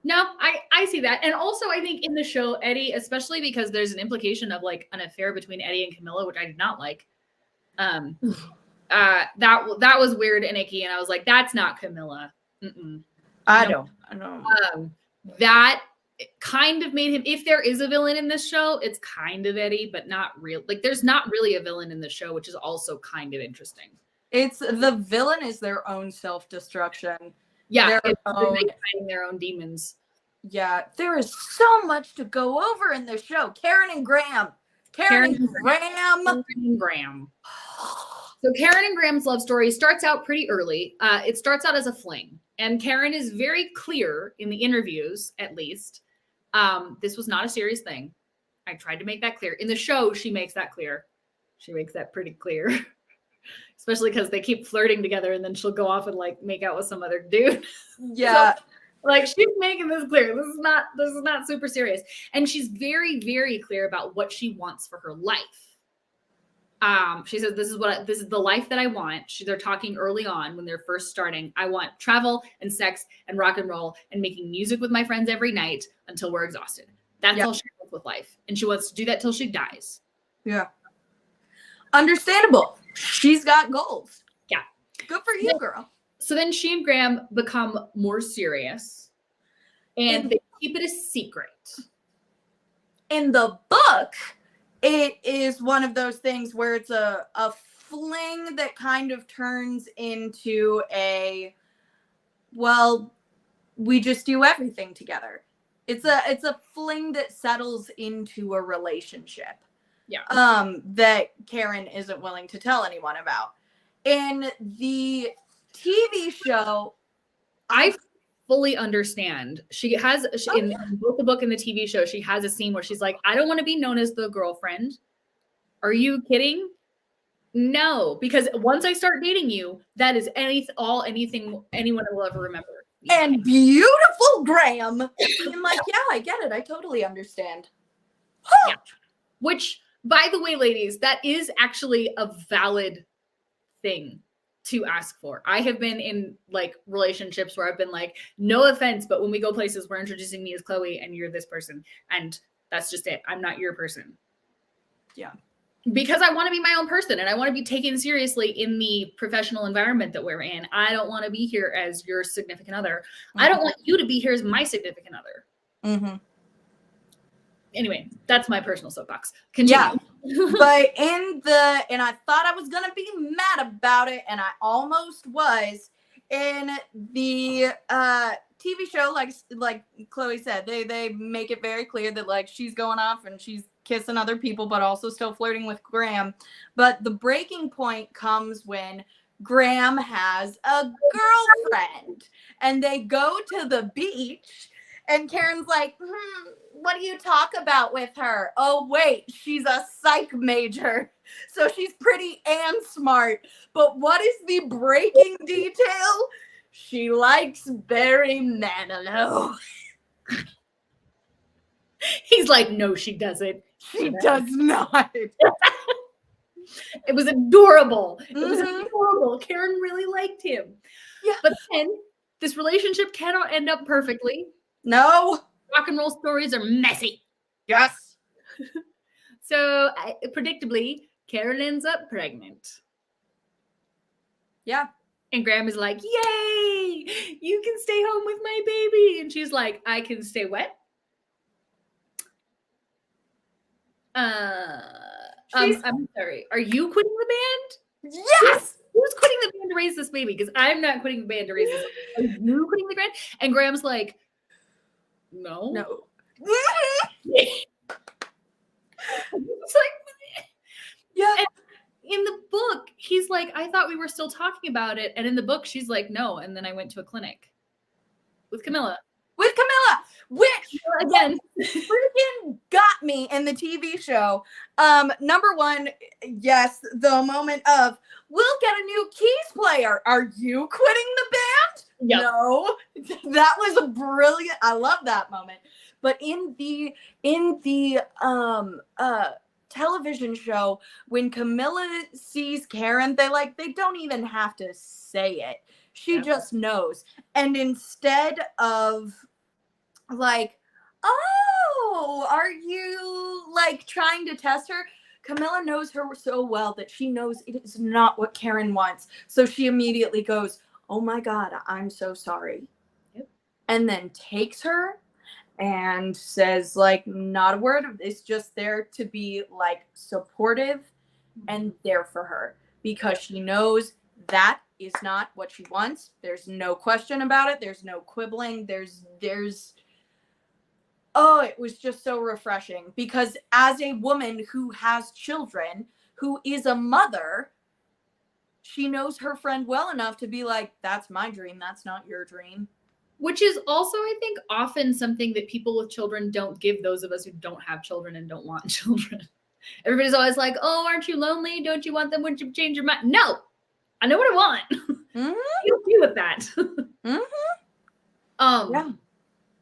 No, I see that. And also I think in the show, Eddie, especially because there's an implication of like an affair between Eddie and Camilla, which I did not like. That was weird and icky, and I was like, that's not Camilla. I don't. That kind of made him, if there is a villain in this show, it's kind of Eddie, but not real. Like, there's not really a villain in the show, which is also kind of interesting. It's the villain is their own self-destruction. Yeah, they're fighting their own demons. Yeah, there is so much to go over in this show. Karen and Graham. Karen and Graham. So Karen and Graham's love story starts out pretty early. It starts out as a fling, and Karen is very clear in the interviews, at least. This was not a serious thing. I tried to make that clear. In the show, she makes that clear. She makes that pretty clear. Especially because they keep flirting together, and then she'll go off and like make out with some other dude. Yeah. So, like, she's making this clear. This is not super serious. And she's very, very clear about what she wants for her life. She says, this is the life that I want. They're talking early on when they're first starting. I want travel and sex and rock and roll and making music with my friends every night until we're exhausted. That's all she wants with life. And she wants to do that till she dies. Yeah. Understandable. She's got goals. Yeah. Good for you, girl. So then she and Graham become more serious, and they keep it a secret. In the book, it is one of those things where it's a fling that kind of turns into we just do everything together. It's a fling that settles into a relationship. Yeah. That Karen isn't willing to tell anyone about. In the TV show, I fully understand. In both the book and the TV show, she has a scene where she's like, I don't want to be known as the girlfriend. Are you kidding? No, because once I start dating you, that is anything anyone will ever remember. And beautiful Graham being like, yeah, I get it. I totally understand. Yeah. Which, by the way, ladies, that is actually a valid thing to ask for. I have been in like relationships where I've been like, no offense, but when we go places, we're introducing me as Chloe and you're this person. And that's just it. I'm not your person. Yeah. Because I want to be my own person, and I want to be taken seriously in the professional environment that we're in. I don't want to be here as your significant other. Mm-hmm. I don't want you to be here as my significant other. Mm-hmm. Anyway, that's my personal soapbox. Continue. Yeah. But and I thought I was going to be mad about it, and I almost was. In the TV show, like Chloe said, they make it very clear that like she's going off and she's kissing other people, but also still flirting with Graham. But the breaking point comes when Graham has a girlfriend, and they go to the beach, and Karen's like, what do you talk about with her? Oh, wait, she's a psych major. So she's pretty and smart. But what is the breaking detail? She likes Barry Manilow. He's like, no, she doesn't. She does not. It was adorable. It was adorable. Karen really liked him. Yeah. But then this relationship cannot end up perfectly. No. Rock and roll stories are messy. Yes. So predictably, Karen ends up pregnant. Yeah. And Graham is like, yay, you can stay home with my baby. And she's like, I can stay what? I'm sorry. Are you quitting the band? Yes. Who's quitting the band to raise this baby? Because I'm not quitting the band to raise this baby. Are you quitting the band? And Graham's like, no. No. It's like, Yeah. and in the book, he's like, I thought we were still talking about it. And in the book, she's like, no. And then I went to a clinic with Camilla. With Camilla, which Again, freaking got me in the TV show. Number one, yes, the moment of, we'll get a new keys player. Are you quitting the band? Yep. No. That was a brilliant, I love that moment. But in the television show, when Camilla sees Karen, they don't even have to say it. She just knows. And instead of like, oh, are you like trying to test her? Camilla knows her so well that she knows it is not what Karen wants. So she immediately goes, oh my God, I'm so sorry. Yep. And then takes her and says like, not a word. It's just there to be like supportive and there for her because she knows that is not what she wants. There's no question about it. There's no quibbling. There's oh, it was just so refreshing because as a woman who has children, who is a mother, she knows her friend well enough to be like, that's my dream. That's not your dream. Which is also, I think, often something that people with children don't give those of us who don't have children and don't want children. Everybody's always like, oh, aren't you lonely? Don't you want them? Wouldn't you change your mind? No, I know what I want. Mm-hmm. You deal with that. Mm-hmm. Yeah.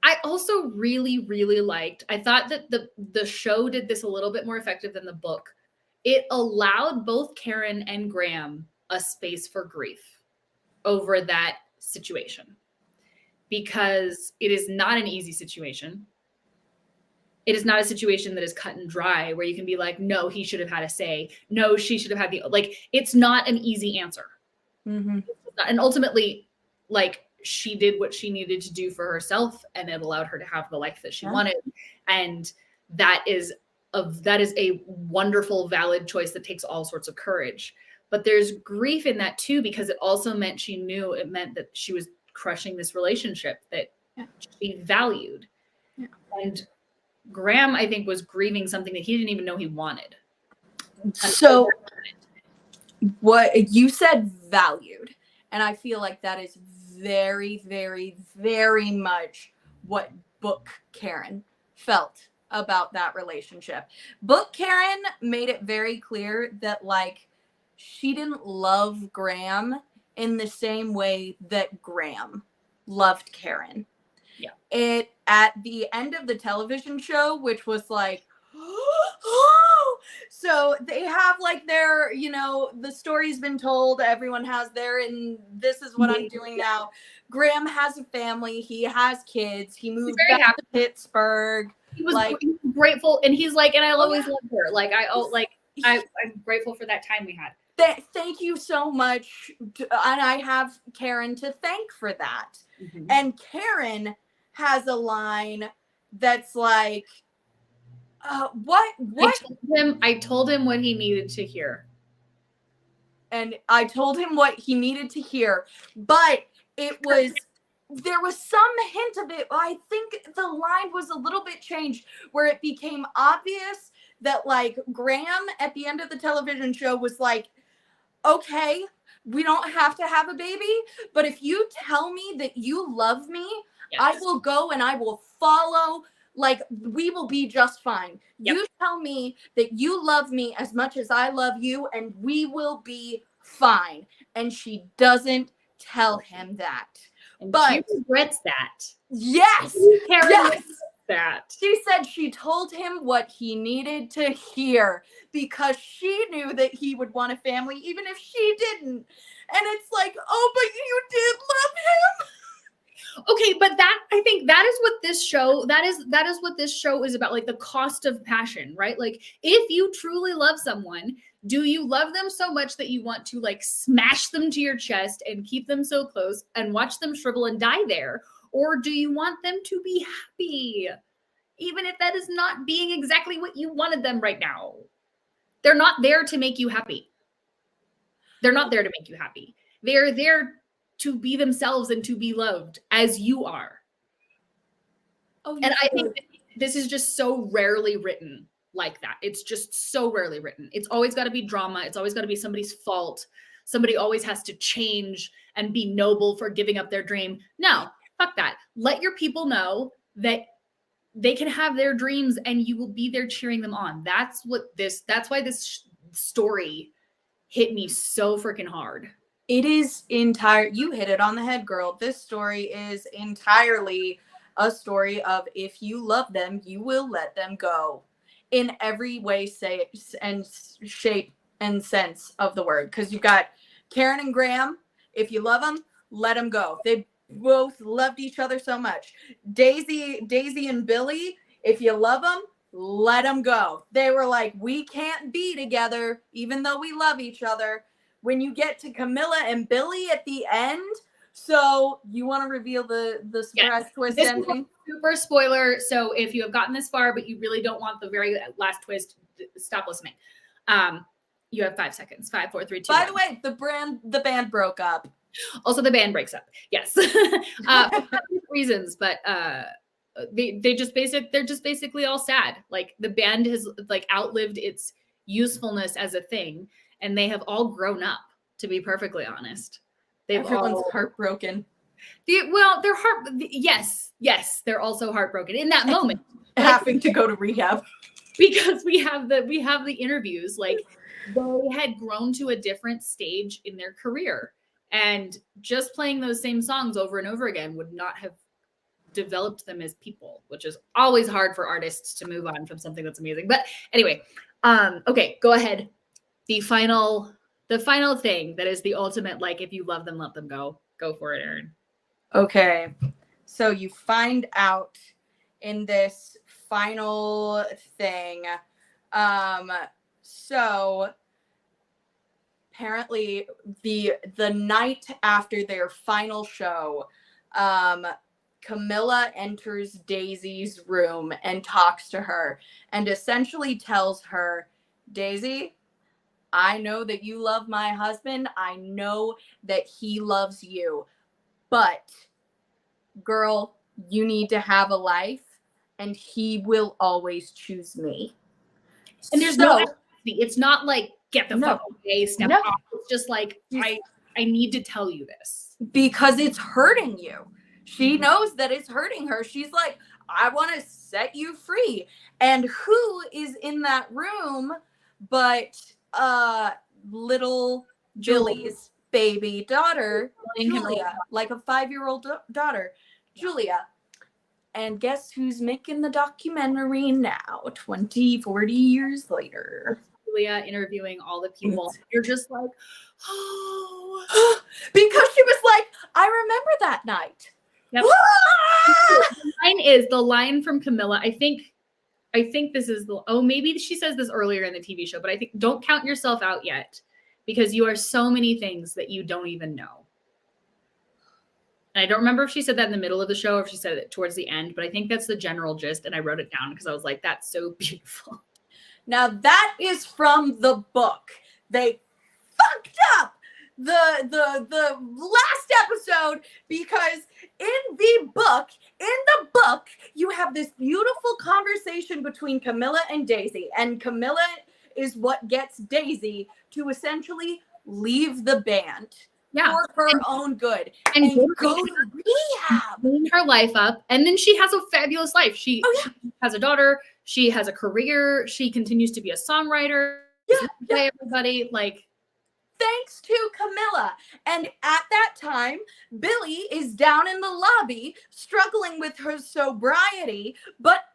I also really, really liked, I thought that the show did this a little bit more effective than the book. It allowed both Karen and Graham a space for grief over that situation. Because it is not an easy situation. It is not a situation that is cut and dry where you can be like, no, he should have had a say. No, she should have had it's not an easy answer. Mm-hmm. And ultimately, like, she did what she needed to do for herself and it allowed her to have the life that she wanted. And that is a wonderful, valid choice that takes all sorts of courage. But there's grief in that too, because it also meant it meant that she was crushing this relationship that she valued. Yeah. And Graham, I think, was grieving something that he didn't even know he wanted. So what you said, valued. And I feel like that is very, very, very much what Book Karen felt about that relationship. Book Karen made it very clear that like she didn't love Graham in the same way that Graham loved Karen. Yeah. It at the end of the television show, which was like, so they have like their, the story's been told, everyone has their, and this is what I'm doing now. Graham has a family, he has kids, he moved back to Pittsburgh. He was grateful, and he's like, and I'll always love her. Like I'm grateful for that time we had. Thank you so much. And I have Karen to thank for that. Mm-hmm. And Karen has a line that's like, what? I told him what he needed to hear. And I told him what he needed to hear. But there was some hint of it. I think the line was a little bit changed where it became obvious that like Graham at the end of the television show was like, okay, we don't have to have a baby, but if you tell me that you love me, yes, I will go and I will follow. Like, we will be just fine. Yep. You tell me that you love me as much as I love you, and we will be fine. And she doesn't tell him that. But she regrets that. Yes. Karen yes. That. She said she told him what he needed to hear because she knew that he would want a family even if she didn't. And it's like, oh, but you did love him. Okay, but I think that is what this show, that is what this show is about, like the cost of passion, right? Like if you truly love someone, do you love them so much that you want to like smash them to your chest and keep them so close and watch them shrivel and die there? Or do you want them to be happy, even if that is not being exactly what you wanted them right now? They're not there to make you happy. They're not there to make you happy. They're there to be themselves and to be loved as you are. Oh, And I think this is just so rarely written like that. It's just so rarely written. It's always got to be drama. It's always got to be somebody's fault. Somebody always has to change and be noble for giving up their dream. No, fuck that. Let your people know that they can have their dreams and you will be there cheering them on. That's why this story hit me so freaking hard. It is you hit it on the head, girl. This story is entirely a story of if you love them, you will let them go in every way, say and shape and sense of the word. Because you've got Karen and Graham. If you love them, let them go. They both loved each other so much. Daisy and Billy, if you love them, let them go. They were like, we can't be together, even though we love each other. When you get to Camilla and Billy at the end, so you want to reveal the surprise twist ending? Super spoiler. So if you have gotten this far, but you really don't want the very last twist, stop listening. You have 5 seconds. 5, 4, 3, 2. By the way, the band broke up. Also, the band breaks up. Yes, for reasons, but they're just basically all sad. Like the band has like outlived its usefulness as a thing, and they have all grown up. To be perfectly honest, Everyone's heartbroken. Yes, they're also heartbroken in that moment, having to go to rehab because we have the interviews. Like they had grown to a different stage in their career. And just playing those same songs over and over again would not have developed them as people, which is always hard for artists to move on from something that's amazing. But anyway, okay, go ahead. The final thing that is the ultimate, like, if you love them, let them go. Go for it, Erin. Okay. So you find out in this final thing. So apparently the night after their final show, Camilla enters Daisy's room and talks to her and essentially tells her, Daisy, I know that you love my husband. I know that he loves you. But, girl, you need to have a life and he will always choose me. And there's it's not like, get the fuck away, step off. It's just like, I need to tell you this. Because it's hurting you. She knows that it's hurting her. She's like, I want to set you free. And who is in that room but little Billy's baby daughter, Julia, like a 5-year-old daughter, Julia. And guess who's making the documentary now, 40 years later? Julia interviewing all the people. You're just like, oh. Because she was like, I remember that night. Yep. The line from Camilla. I think this is maybe she says this earlier in the TV show, but I think don't count yourself out yet because you are so many things that you don't even know. And I don't remember if she said that in the middle of the show or if she said it towards the end, but I think that's the general gist. And I wrote it down because I was like, that's so beautiful. Now that is from the book. They fucked up the last episode because in the book, you have this beautiful conversation between Camilla and Daisy. And Camilla is what gets Daisy to essentially leave the band. Yeah. For her own good. And go to rehab. Clean her life up. And then she has a fabulous life. She has a daughter. She has a career. She continues to be a songwriter. Yeah. Everybody, like. Thanks to Camilla. And at that time, Billy is down in the lobby struggling with her sobriety, but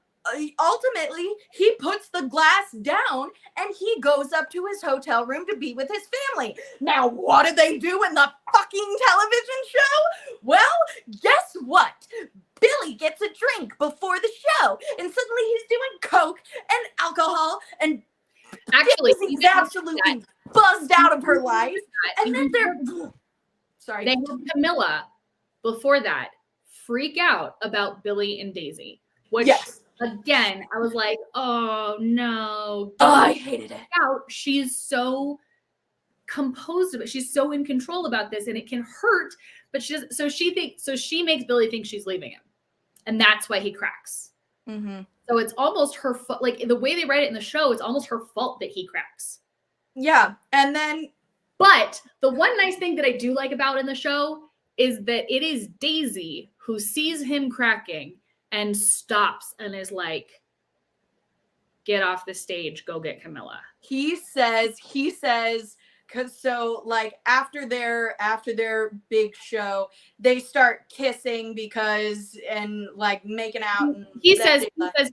ultimately he puts the glass down and he goes up to his hotel room to be with his family. Now, what do they do in the fucking television show? Well, guess what? Billy gets a drink before the show and suddenly he's doing coke and alcohol and actually he's absolutely buzzed out of her life. And then they have Camilla before that freak out about Billy and Daisy, which again, I was like, oh no. Oh, I hated it. Out, she's so composed about it. She's so in control about this, and it can hurt, but she doesn't. So she makes Billy think she's leaving him. And that's why he cracks. Mm-hmm. So it's almost her fault. Like the way they write it in the show, it's almost her fault that he cracks. Yeah. And then, but the one nice thing that I do like about in the show is that it is Daisy who sees him cracking and stops and is like, get off the stage, go get Camilla. He says, because so like after their big show, they start kissing and like making out. And he says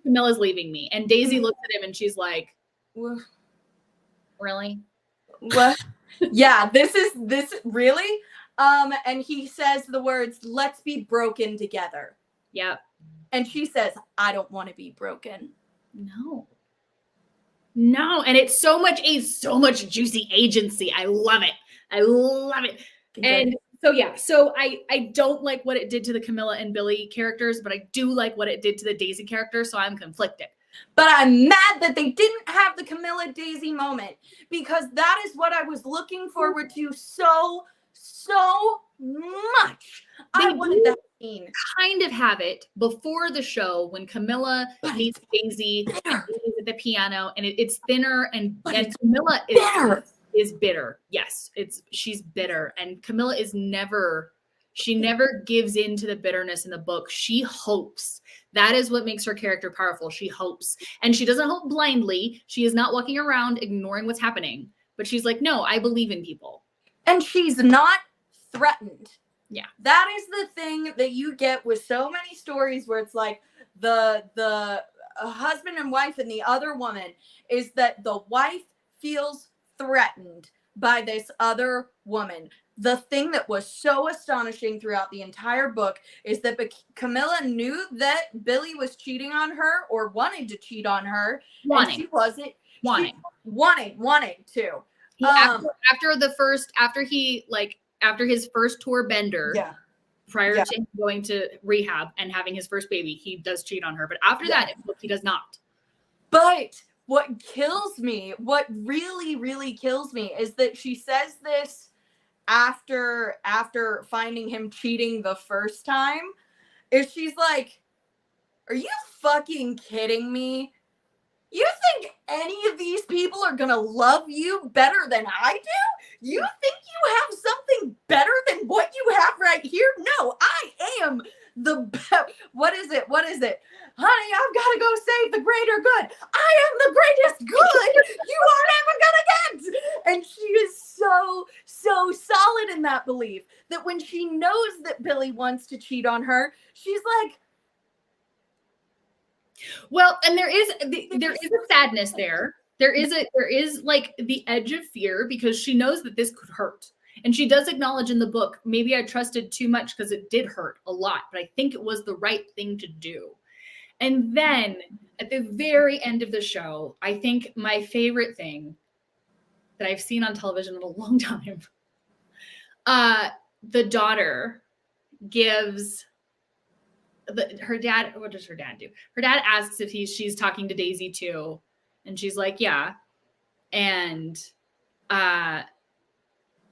Camilla's leaving me, and Daisy looks at him and she's like, really? What? Yeah, this really. And he says the words, "Let's be broken together." Yep. And she says, "I don't want to be broken." No, and it's so much juicy agency. I love it. And so yeah, so I don't like what it did to the Camilla and Billy characters, but I do like what it did to the Daisy character, so I'm conflicted. But I'm mad that they didn't have the Camilla Daisy moment, because that is what I was looking forward to so much. I wanted that scene. Kind of have it before the show when Camilla meets Daisy at the piano, and it's thinner, and Camilla is bitter. Yes, she's bitter, and Camilla she never gives in to the bitterness in the book. She hopes. That is what makes her character powerful. She hopes, and she doesn't hope blindly. She is not walking around ignoring what's happening, but she's like, no, I believe in people. And she's not threatened. Yeah. That is the thing that you get with so many stories where it's like the husband and wife and the other woman is that the wife feels threatened by this other woman. The thing that was so astonishing throughout the entire book is that Camilla knew that Billy was cheating on her or wanted to cheat on her. And she wasn't. Wanted to. After his first tour bender, prior to him going to rehab and having his first baby, he does cheat on her. But after that, he does not. But what really, really kills me is that she says this after finding him cheating the first time. Is she's like, are you fucking kidding me? You think any of these people are gonna love you better than I do? You think you have something better than what you have right here? No, I am what is it? Honey, I've got to go save the greater good. I am the greatest good you are ever gonna get. And she is so solid in that belief that when she knows that Billy wants to cheat on her, she's like, well, and there is a sadness there. There is like the edge of fear because she knows that this could hurt. And she does acknowledge in the book, maybe I trusted too much because it did hurt a lot, but I think it was the right thing to do. And then at the very end of the show, I think my favorite thing that I've seen on television in a long time, the daughter gives her dad, what does her dad do? Her dad asks if she's talking to Daisy too. And she's like, yeah. And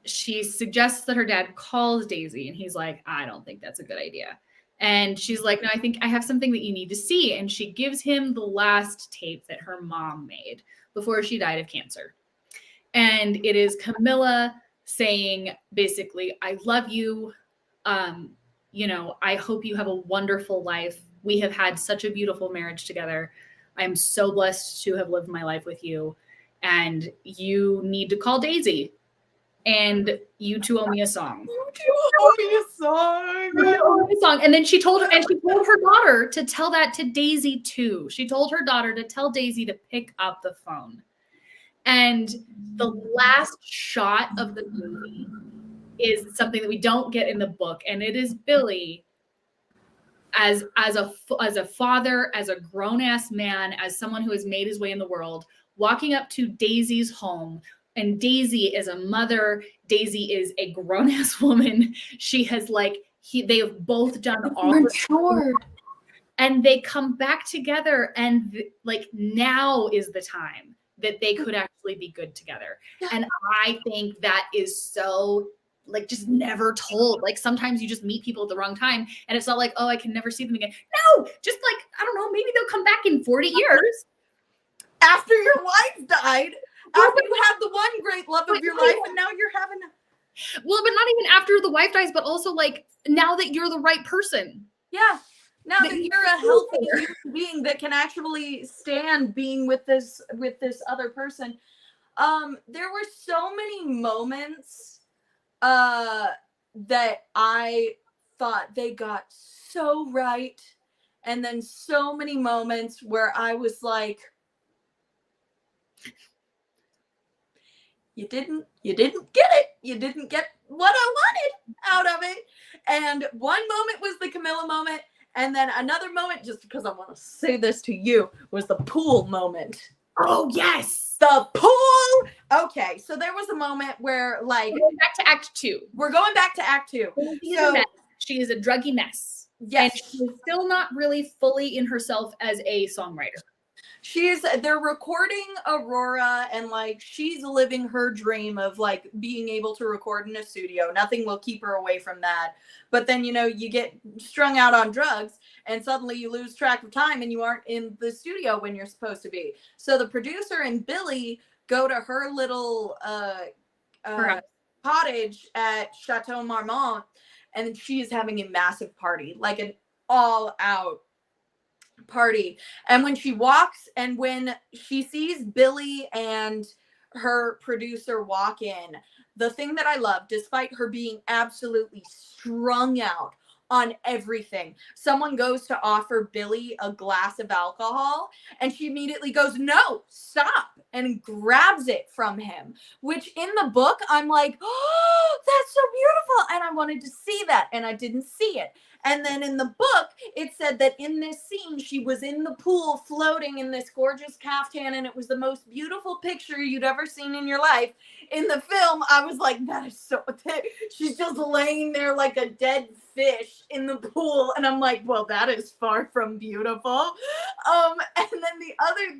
she suggests that her dad calls Daisy, and he's like, I don't think that's a good idea. And she's like, no, I think I have something that you need to see. And she gives him the last tape that her mom made before she died of cancer. And it is Camilla saying, basically, I love you. I hope you have a wonderful life. We have had such a beautiful marriage together. I'm so blessed to have lived my life with you. And you need to call Daisy. And you two owe me a song. And then she told her daughter to tell that to Daisy too. She told her daughter to tell Daisy to pick up the phone. And the last shot of the movie is something that we don't get in the book, and it is Billy as a father, as a grown-ass man, as someone who has made his way in the world, walking up to Daisy's home. And Daisy is a mother. Daisy is a grown-ass woman. She has they have both done all And they come back together, and like now is the time that they could actually be good together. Yeah. And I think that is so like just never told. Like sometimes you just meet people at the wrong time, and it's not like, oh, I can never see them again. No, just like, I don't know, maybe they'll come back in 40 years. After your wife died, after you had the one great love of your life, and now you're having well, but not even after the wife dies, but also like now that you're the right person. yeah. Now that you're a healthy human being that can actually stand being with this other person. There were so many moments that I thought they got so right, and then so many moments where I was like, you didn't get it. You didn't get what I wanted out of it. And one moment was the Camilla moment, and then another moment, just because I want to say this to you, was the pool moment. Oh yes, the pool. Okay, so there was a moment where like we're going back to Act 2. We're going back to Act 2. She is a druggy mess. Yes, and she's still not really fully in herself as a songwriter. They're recording Aurora, and like she's living her dream of like being able to record in a studio. Nothing will keep her away from that. But then, you know, you get strung out on drugs and suddenly you lose track of time and you aren't in the studio when you're supposed to be. So the producer and Billy go to her little cottage at Chateau Marmont, and she's having a massive party, like an all out party. And when she walks, and when she sees Billy and her producer walk in, the thing that I love, despite her being absolutely strung out on everything, someone goes to offer Billy a glass of alcohol and she immediately goes, no, stop, and grabs it from him, which in the book I'm like, oh, that's so beautiful, and I wanted to see that and I didn't see it. And then in the book, it said that in this scene, she was in the pool floating in this gorgeous caftan, and it was the most beautiful picture you'd ever seen in your life. In the film, I was like, that is so, she's just laying there like a dead fish in the pool. And I'm like, well, that is far from beautiful. And then the other,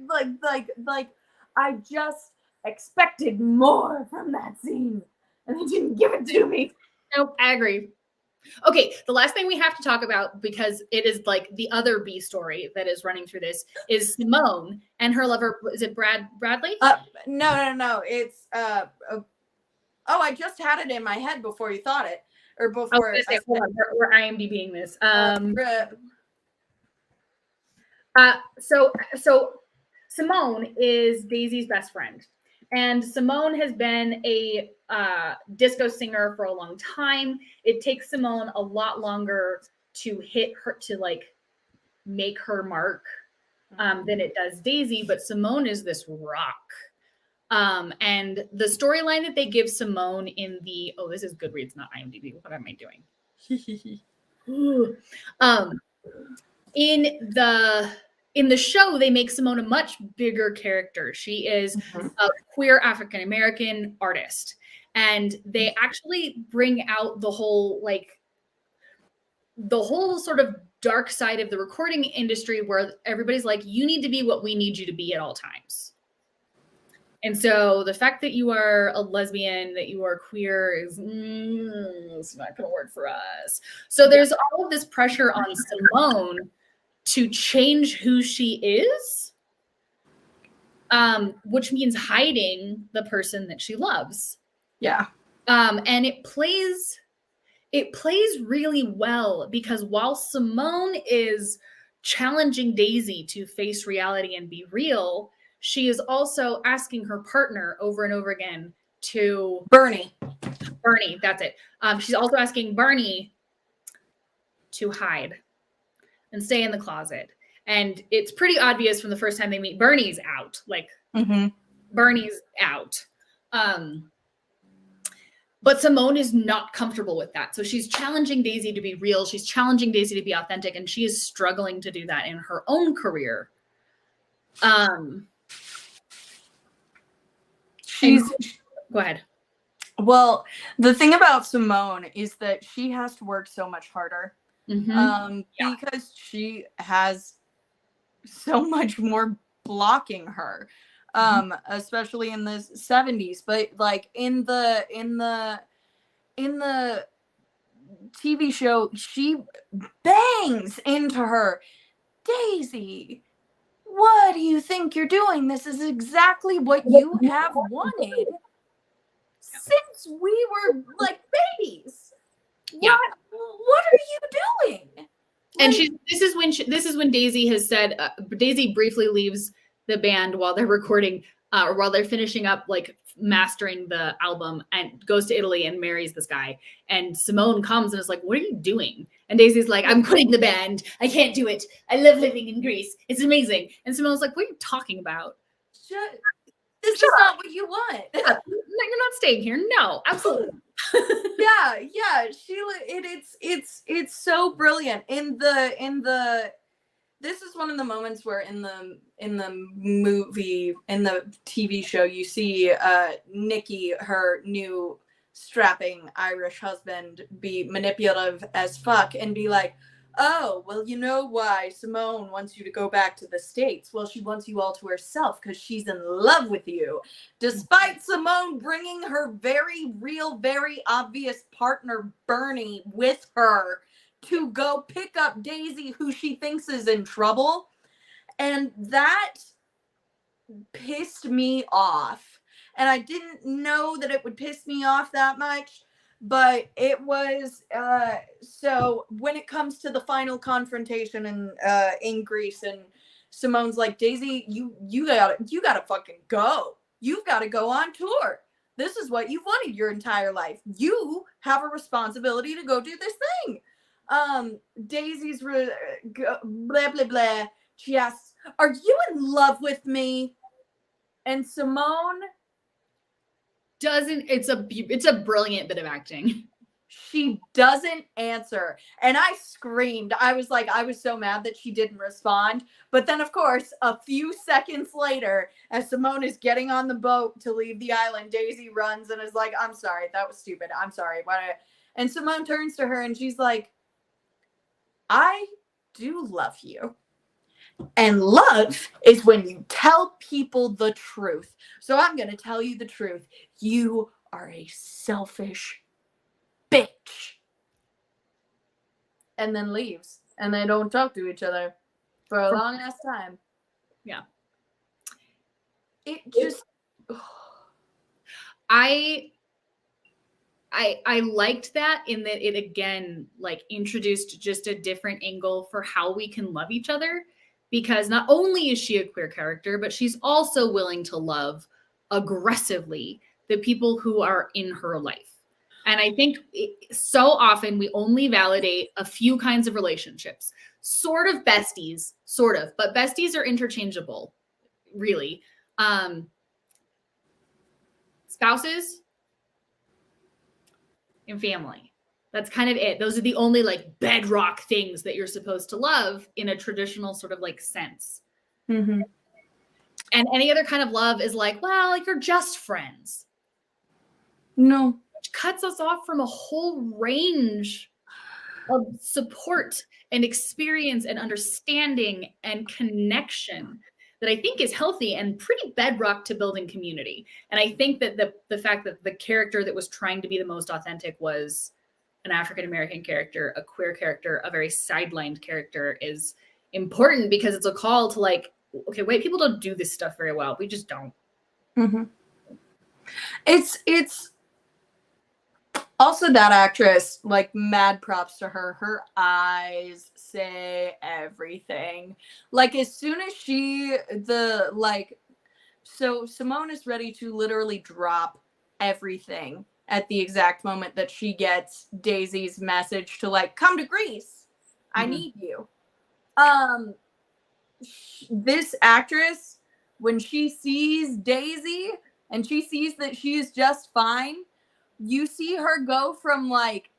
like, I just expected more from that scene, and they didn't give it to me. Nope, I agree. Okay, the last thing we have to talk about, because it is like the other B story that is running through this, is Simone and her lover. Is it Bradley? No. It's oh, I just had it in my head before you thought it, or before. We're IMDbing this. So Simone is Daisy's best friend. And Simone has been a disco singer for a long time. It takes Simone a lot longer to hit her, to like make her mark than it does Daisy. But Simone is this rock. And the storyline that they give Simone in the, this is Goodreads, not IMDb. What am I doing? In the show, they make Simone a much bigger character. She is a queer African-American artist. And they actually bring out the whole sort of dark side of the recording industry, where everybody's like, you need to be what we need you to be at all times. And so the fact that you are a lesbian, that you are queer is it's not going to work for us. So there's all of this pressure on Simone to change who she is, which means hiding the person that she loves. Yeah. And it plays really well, because while Simone is challenging Daisy to face reality and be real, she is also asking her partner over and over again to Bernie, that's it. She's also asking Barney to hide and stay in the closet. And it's pretty obvious from the first time they meet, Bernie's out. Like, Bernie's out. But Simone is not comfortable with that. So she's challenging Daisy to be real. She's challenging Daisy to be authentic. And she is struggling to do that in her own career. Go ahead. Well, the thing about Simone is that she has to work so much harder because she has so much more blocking her, especially in the 70s. But like in the TV show, she bangs into her. Daisy, what do you think you're doing? This is exactly what you have wanted since we were like babies. Yeah. What are you doing? And this is when Daisy has said, Daisy briefly leaves the band while they're recording, or while they're finishing up, like mastering the album, and goes to Italy and marries this guy. And Simone comes and is like, "What are you doing?" And Daisy's like, "I'm quitting the band. I can't do it. I love living in Greece. It's amazing." And Simone's like, "What are you talking about? This is not what you want." No, you're not staying here. No, absolutely. yeah, Sheila, it's so brilliant in the this is one of the moments where in the movie, in the TV show, you see Nikki, her new strapping Irish husband, be manipulative as fuck and be like, "Oh, well, you know why Simone wants you to go back to the States? Well, she wants you all to herself because she's in love with you." Despite Simone bringing her very real, very obvious partner, Bernie, with her to go pick up Daisy, who she thinks is in trouble. And that pissed me off. And I didn't know that it would piss me off that much. But it was so when it comes to the final confrontation in Greece, and Simone's like, "Daisy, you gotta fucking go. You've got to go on tour. This is what you've wanted your entire life. You have a responsibility to go do this thing." Daisy's blah blah blah. She asks, "Are you in love with me?" And Simone doesn't. It's a brilliant bit of acting. She doesn't answer. And I screamed. I was like, I was so mad that she didn't respond. But then, of course, a few seconds later, as Simone is getting on the boat to leave the island, Daisy runs and is like, "I'm sorry. That was stupid. I'm sorry." And Simone turns to her and she's like, "I do love you. And love is when you tell people the truth. So I'm going to tell you the truth. You are a selfish bitch." And then leaves. And they don't talk to each other for a long ass time. Yeah. It just I liked that, in that it again like introduced just a different angle for how we can love each other, because not only is she a queer character, but she's also willing to love aggressively the people who are in her life. And I think so often we only validate a few kinds of relationships, sort of besties, but besties are interchangeable, really. Spouses and family. That's kind of it. Those are the only like bedrock things that you're supposed to love in a traditional sort of like sense. Mm-hmm. And any other kind of love is like, well, like you're just friends. No. Which cuts us off from a whole range of support and experience and understanding and connection that I think is healthy and pretty bedrock to building community. And I think that the fact that the character that was trying to be the most authentic was an African-American character, a queer character, a very sidelined character is important, because it's a call to like, okay, white people don't do this stuff very well. We just don't. Mm-hmm. It's also that actress, like, mad props to her. Her eyes say everything. Like, as soon as so Simone is ready to literally drop everything at the exact moment that she gets Daisy's message to like, "Come to Greece. I need you." This actress, when she sees Daisy and she sees that she is just fine, you see her go from like,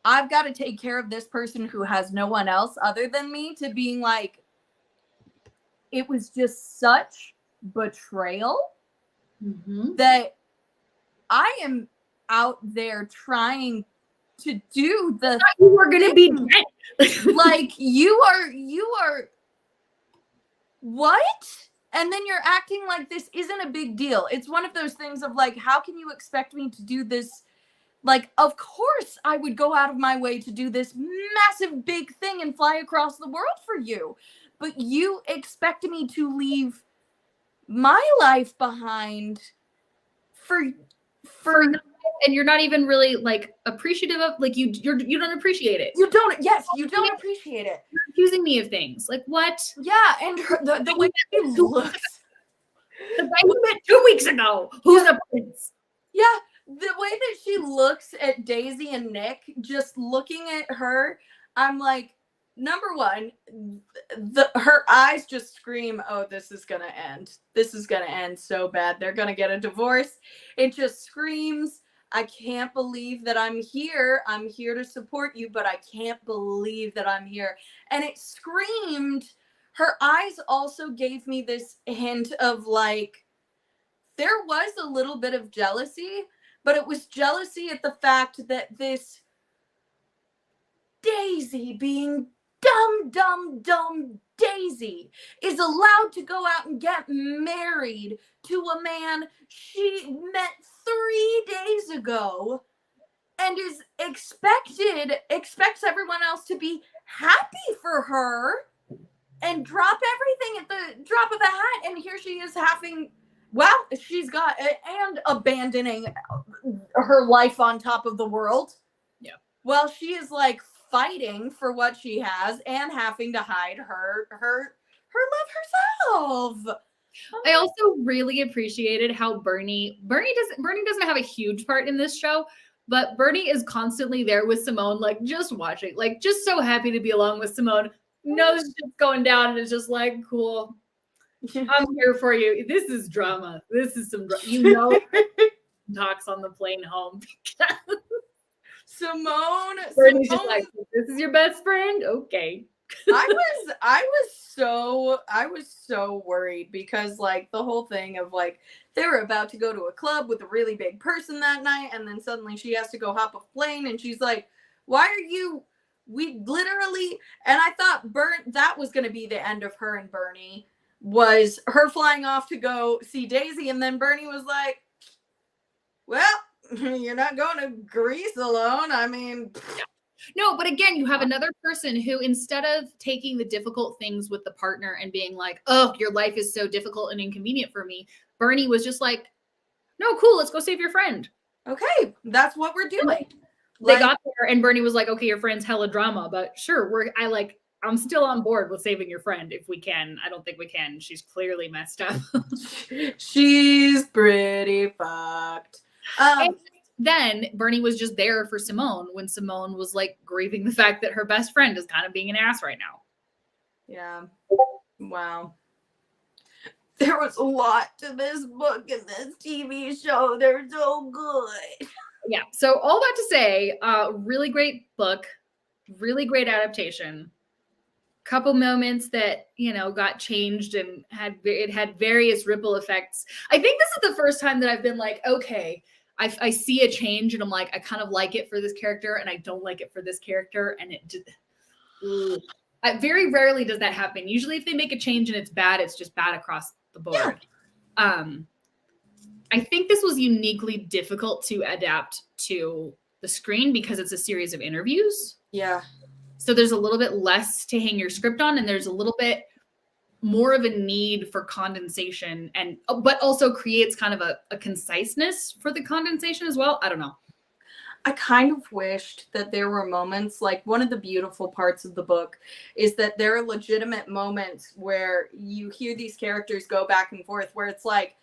"I've got to take care of this person who has no one else other than me," to being like, it was just such betrayal that I am out there trying to do the You were gonna be dead. like you are what? And then you're acting like this isn't a big deal. It's one of those things of like, how can you expect me to do this? Like, of course I would go out of my way to do this massive big thing and fly across the world for you. But you expect me to leave my life behind for and you're not even really like appreciative of like you don't appreciate it. you don't appreciate it. You're accusing me of things. Like what? Yeah, and the way she looks. The guy you met 2 weeks ago. Who's the prince? Yeah, the way that she looks at Daisy and Nick, just looking at her, I'm like, number one, her eyes just scream, oh, this is gonna end. This is gonna end so bad. They're gonna get a divorce. It just screams, I can't believe that I'm here. I'm here to support you, but I can't believe that I'm here. And it screamed, her eyes also gave me this hint of like, there was a little bit of jealousy, but it was jealousy at the fact that this Daisy, being dumb Daisy, is allowed to go out and get married to a man she met 3 days ago and expects everyone else to be happy for her and drop everything at the drop of a hat. And here she is and abandoning her life on top of the world. Yeah. Well, she is like fighting for what she has and having to hide her love herself. I also really appreciated how Bernie doesn't have a huge part in this show, but Bernie is constantly there with Simone, like just watching, like just so happy to be along with Simone. Knows shit's going down and is just like, cool. I'm here for you. This is drama. This is some talks on the plane home. Bernie's just like, this is your best friend? Okay. I was so worried because like the whole thing of like they were about to go to a club with a really big person that night, and then suddenly she has to go hop a plane, and she's like, why are you, we literally, and I thought that was going to be the end of her and Bernie, was her flying off to go see Daisy, and then Bernie was like, well, you're not going to Greece alone. I mean, no, but again, you have another person who, instead of taking the difficult things with the partner and being like, oh, your life is so difficult and inconvenient for me, Bernie was just like, no, cool, let's go save your friend. Okay, that's what we're doing. They got there and Bernie was like, okay, your friend's hella drama, but sure, I'm still on board with saving your friend if we can. I don't think we can. She's clearly messed up. She's pretty fucked. And then Bernie was just there for Simone when Simone was like grieving the fact that her best friend is kind of being an ass right now. Yeah. Wow. There was a lot to this book and this TV show. They're so good. Yeah. So all that to say, really great book, really great adaptation. Couple moments that, got changed and it had various ripple effects. I think this is the first time that I've been like, okay, I see a change and I'm like, I kind of like it for this character and I don't like it for this character. And it just, very rarely does that happen. Usually if they make a change and it's bad, it's just bad across the board. Yeah. I think this was uniquely difficult to adapt to the screen because it's a series of interviews. Yeah. So there's a little bit less to hang your script on, and there's a little bit more of a need for condensation, but also creates kind of a conciseness for the condensation as well. I don't know. I kind of wished that there were moments, like one of the beautiful parts of the book is that there are legitimate moments where you hear these characters go back and forth where it's like,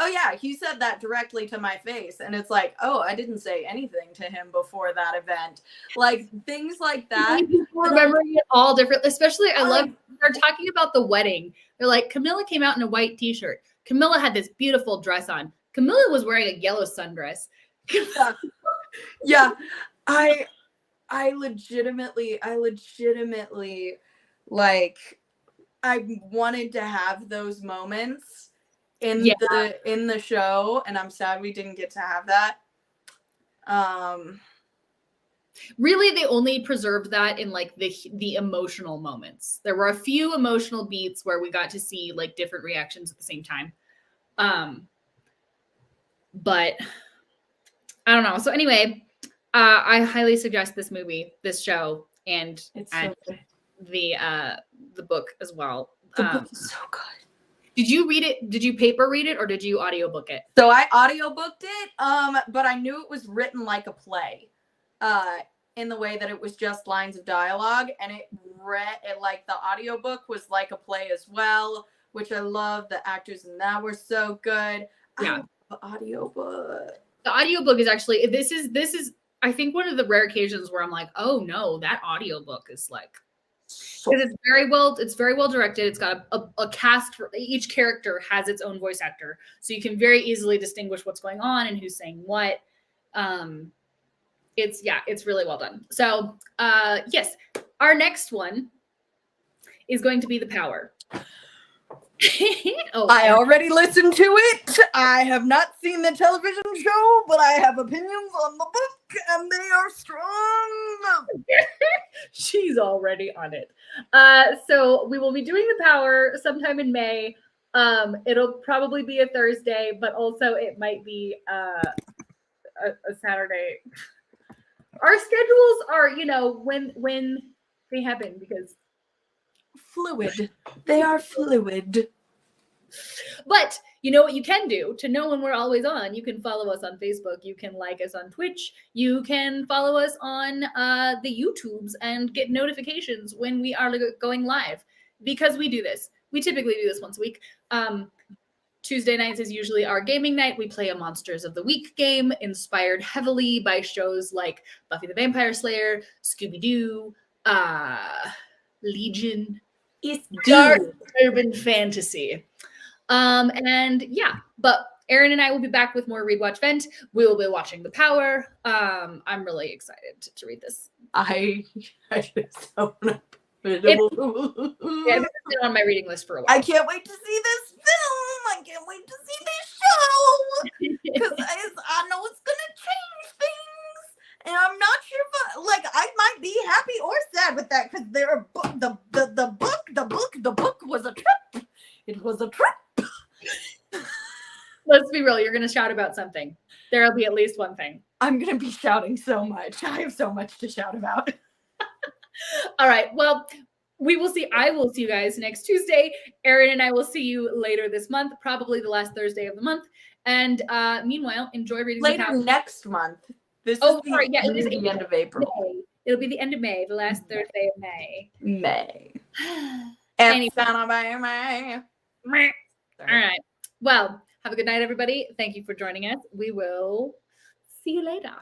oh yeah, you said that directly to my face. And it's like, oh, I didn't say anything to him before that event. Like things like that. Remembering it all different, especially I love they're talking about the wedding. They're like, Camilla came out in a white t-shirt. Camilla had this beautiful dress on. Camilla was wearing a yellow sundress. Yeah. I legitimately like I wanted to have those moments in the show, and I'm sad we didn't get to have that. Really, they only preserved that in like the emotional moments. There were a few emotional beats where we got to see like different reactions at the same time. But I don't know. So anyway, I highly suggest this movie, this show, and It's so good. the book as well. The book is so good. Did you read it? Did you paper read it or did you audiobook it? So I audiobooked it, but I knew it was written like a play, in the way that it was just lines of dialogue, and it like the audiobook was like a play as well, which I love. The actors in that were so good. Yeah. I love the audiobook. The audiobook is actually this is I think one of the rare occasions where I'm like, oh no, that audiobook is like, because it's very well directed. It's got a cast for each character has its own voice actor, so you can very easily distinguish what's going on and who's saying what. It's really well done. So yes, our next one is going to be The Power. I already listened to it. I have not seen the television show, but I have opinions on the book, and they are strong. She's already on it. So we will be doing The Power sometime in May. It'll probably be a Thursday, but also it might be a Saturday. Our schedules are, when they happen, because fluid. They are fluid. But you know what you can do to know when we're always on? You can follow us on Facebook. You can like us on Twitch. You can follow us on the YouTubes and get notifications when we are going live, because we do this. We typically do this once a week. Tuesday nights is usually our gaming night. We play a Monsters of the Week game inspired heavily by shows like Buffy the Vampire Slayer, Scooby-Doo, Legion. It's dark urban fantasy. And yeah, but Erin and I will be back with more Read Watch Vent. We will be watching The Power. I'm really excited to read this. I just so It's been on my reading list for a while. I can't wait to see this film. I can't wait to see this show, because I know it's gonna change things, and I'm not sure if I might be happy or sad with that, because the book was a trip. It was a trip. Let's be real. You're gonna shout about something. There'll be at least one thing. I'm gonna be shouting so much. I have so much to shout about. All right. Well, I will see you guys next Tuesday. Erin and I will see you later this month, probably the last Thursday of the month. And meanwhile, enjoy reading later next month. It is the end of April. May. It'll be the end of May, the last Thursday of May. It's gonna be May. All right. Well, have a good night, everybody. Thank you for joining us. We will see you later.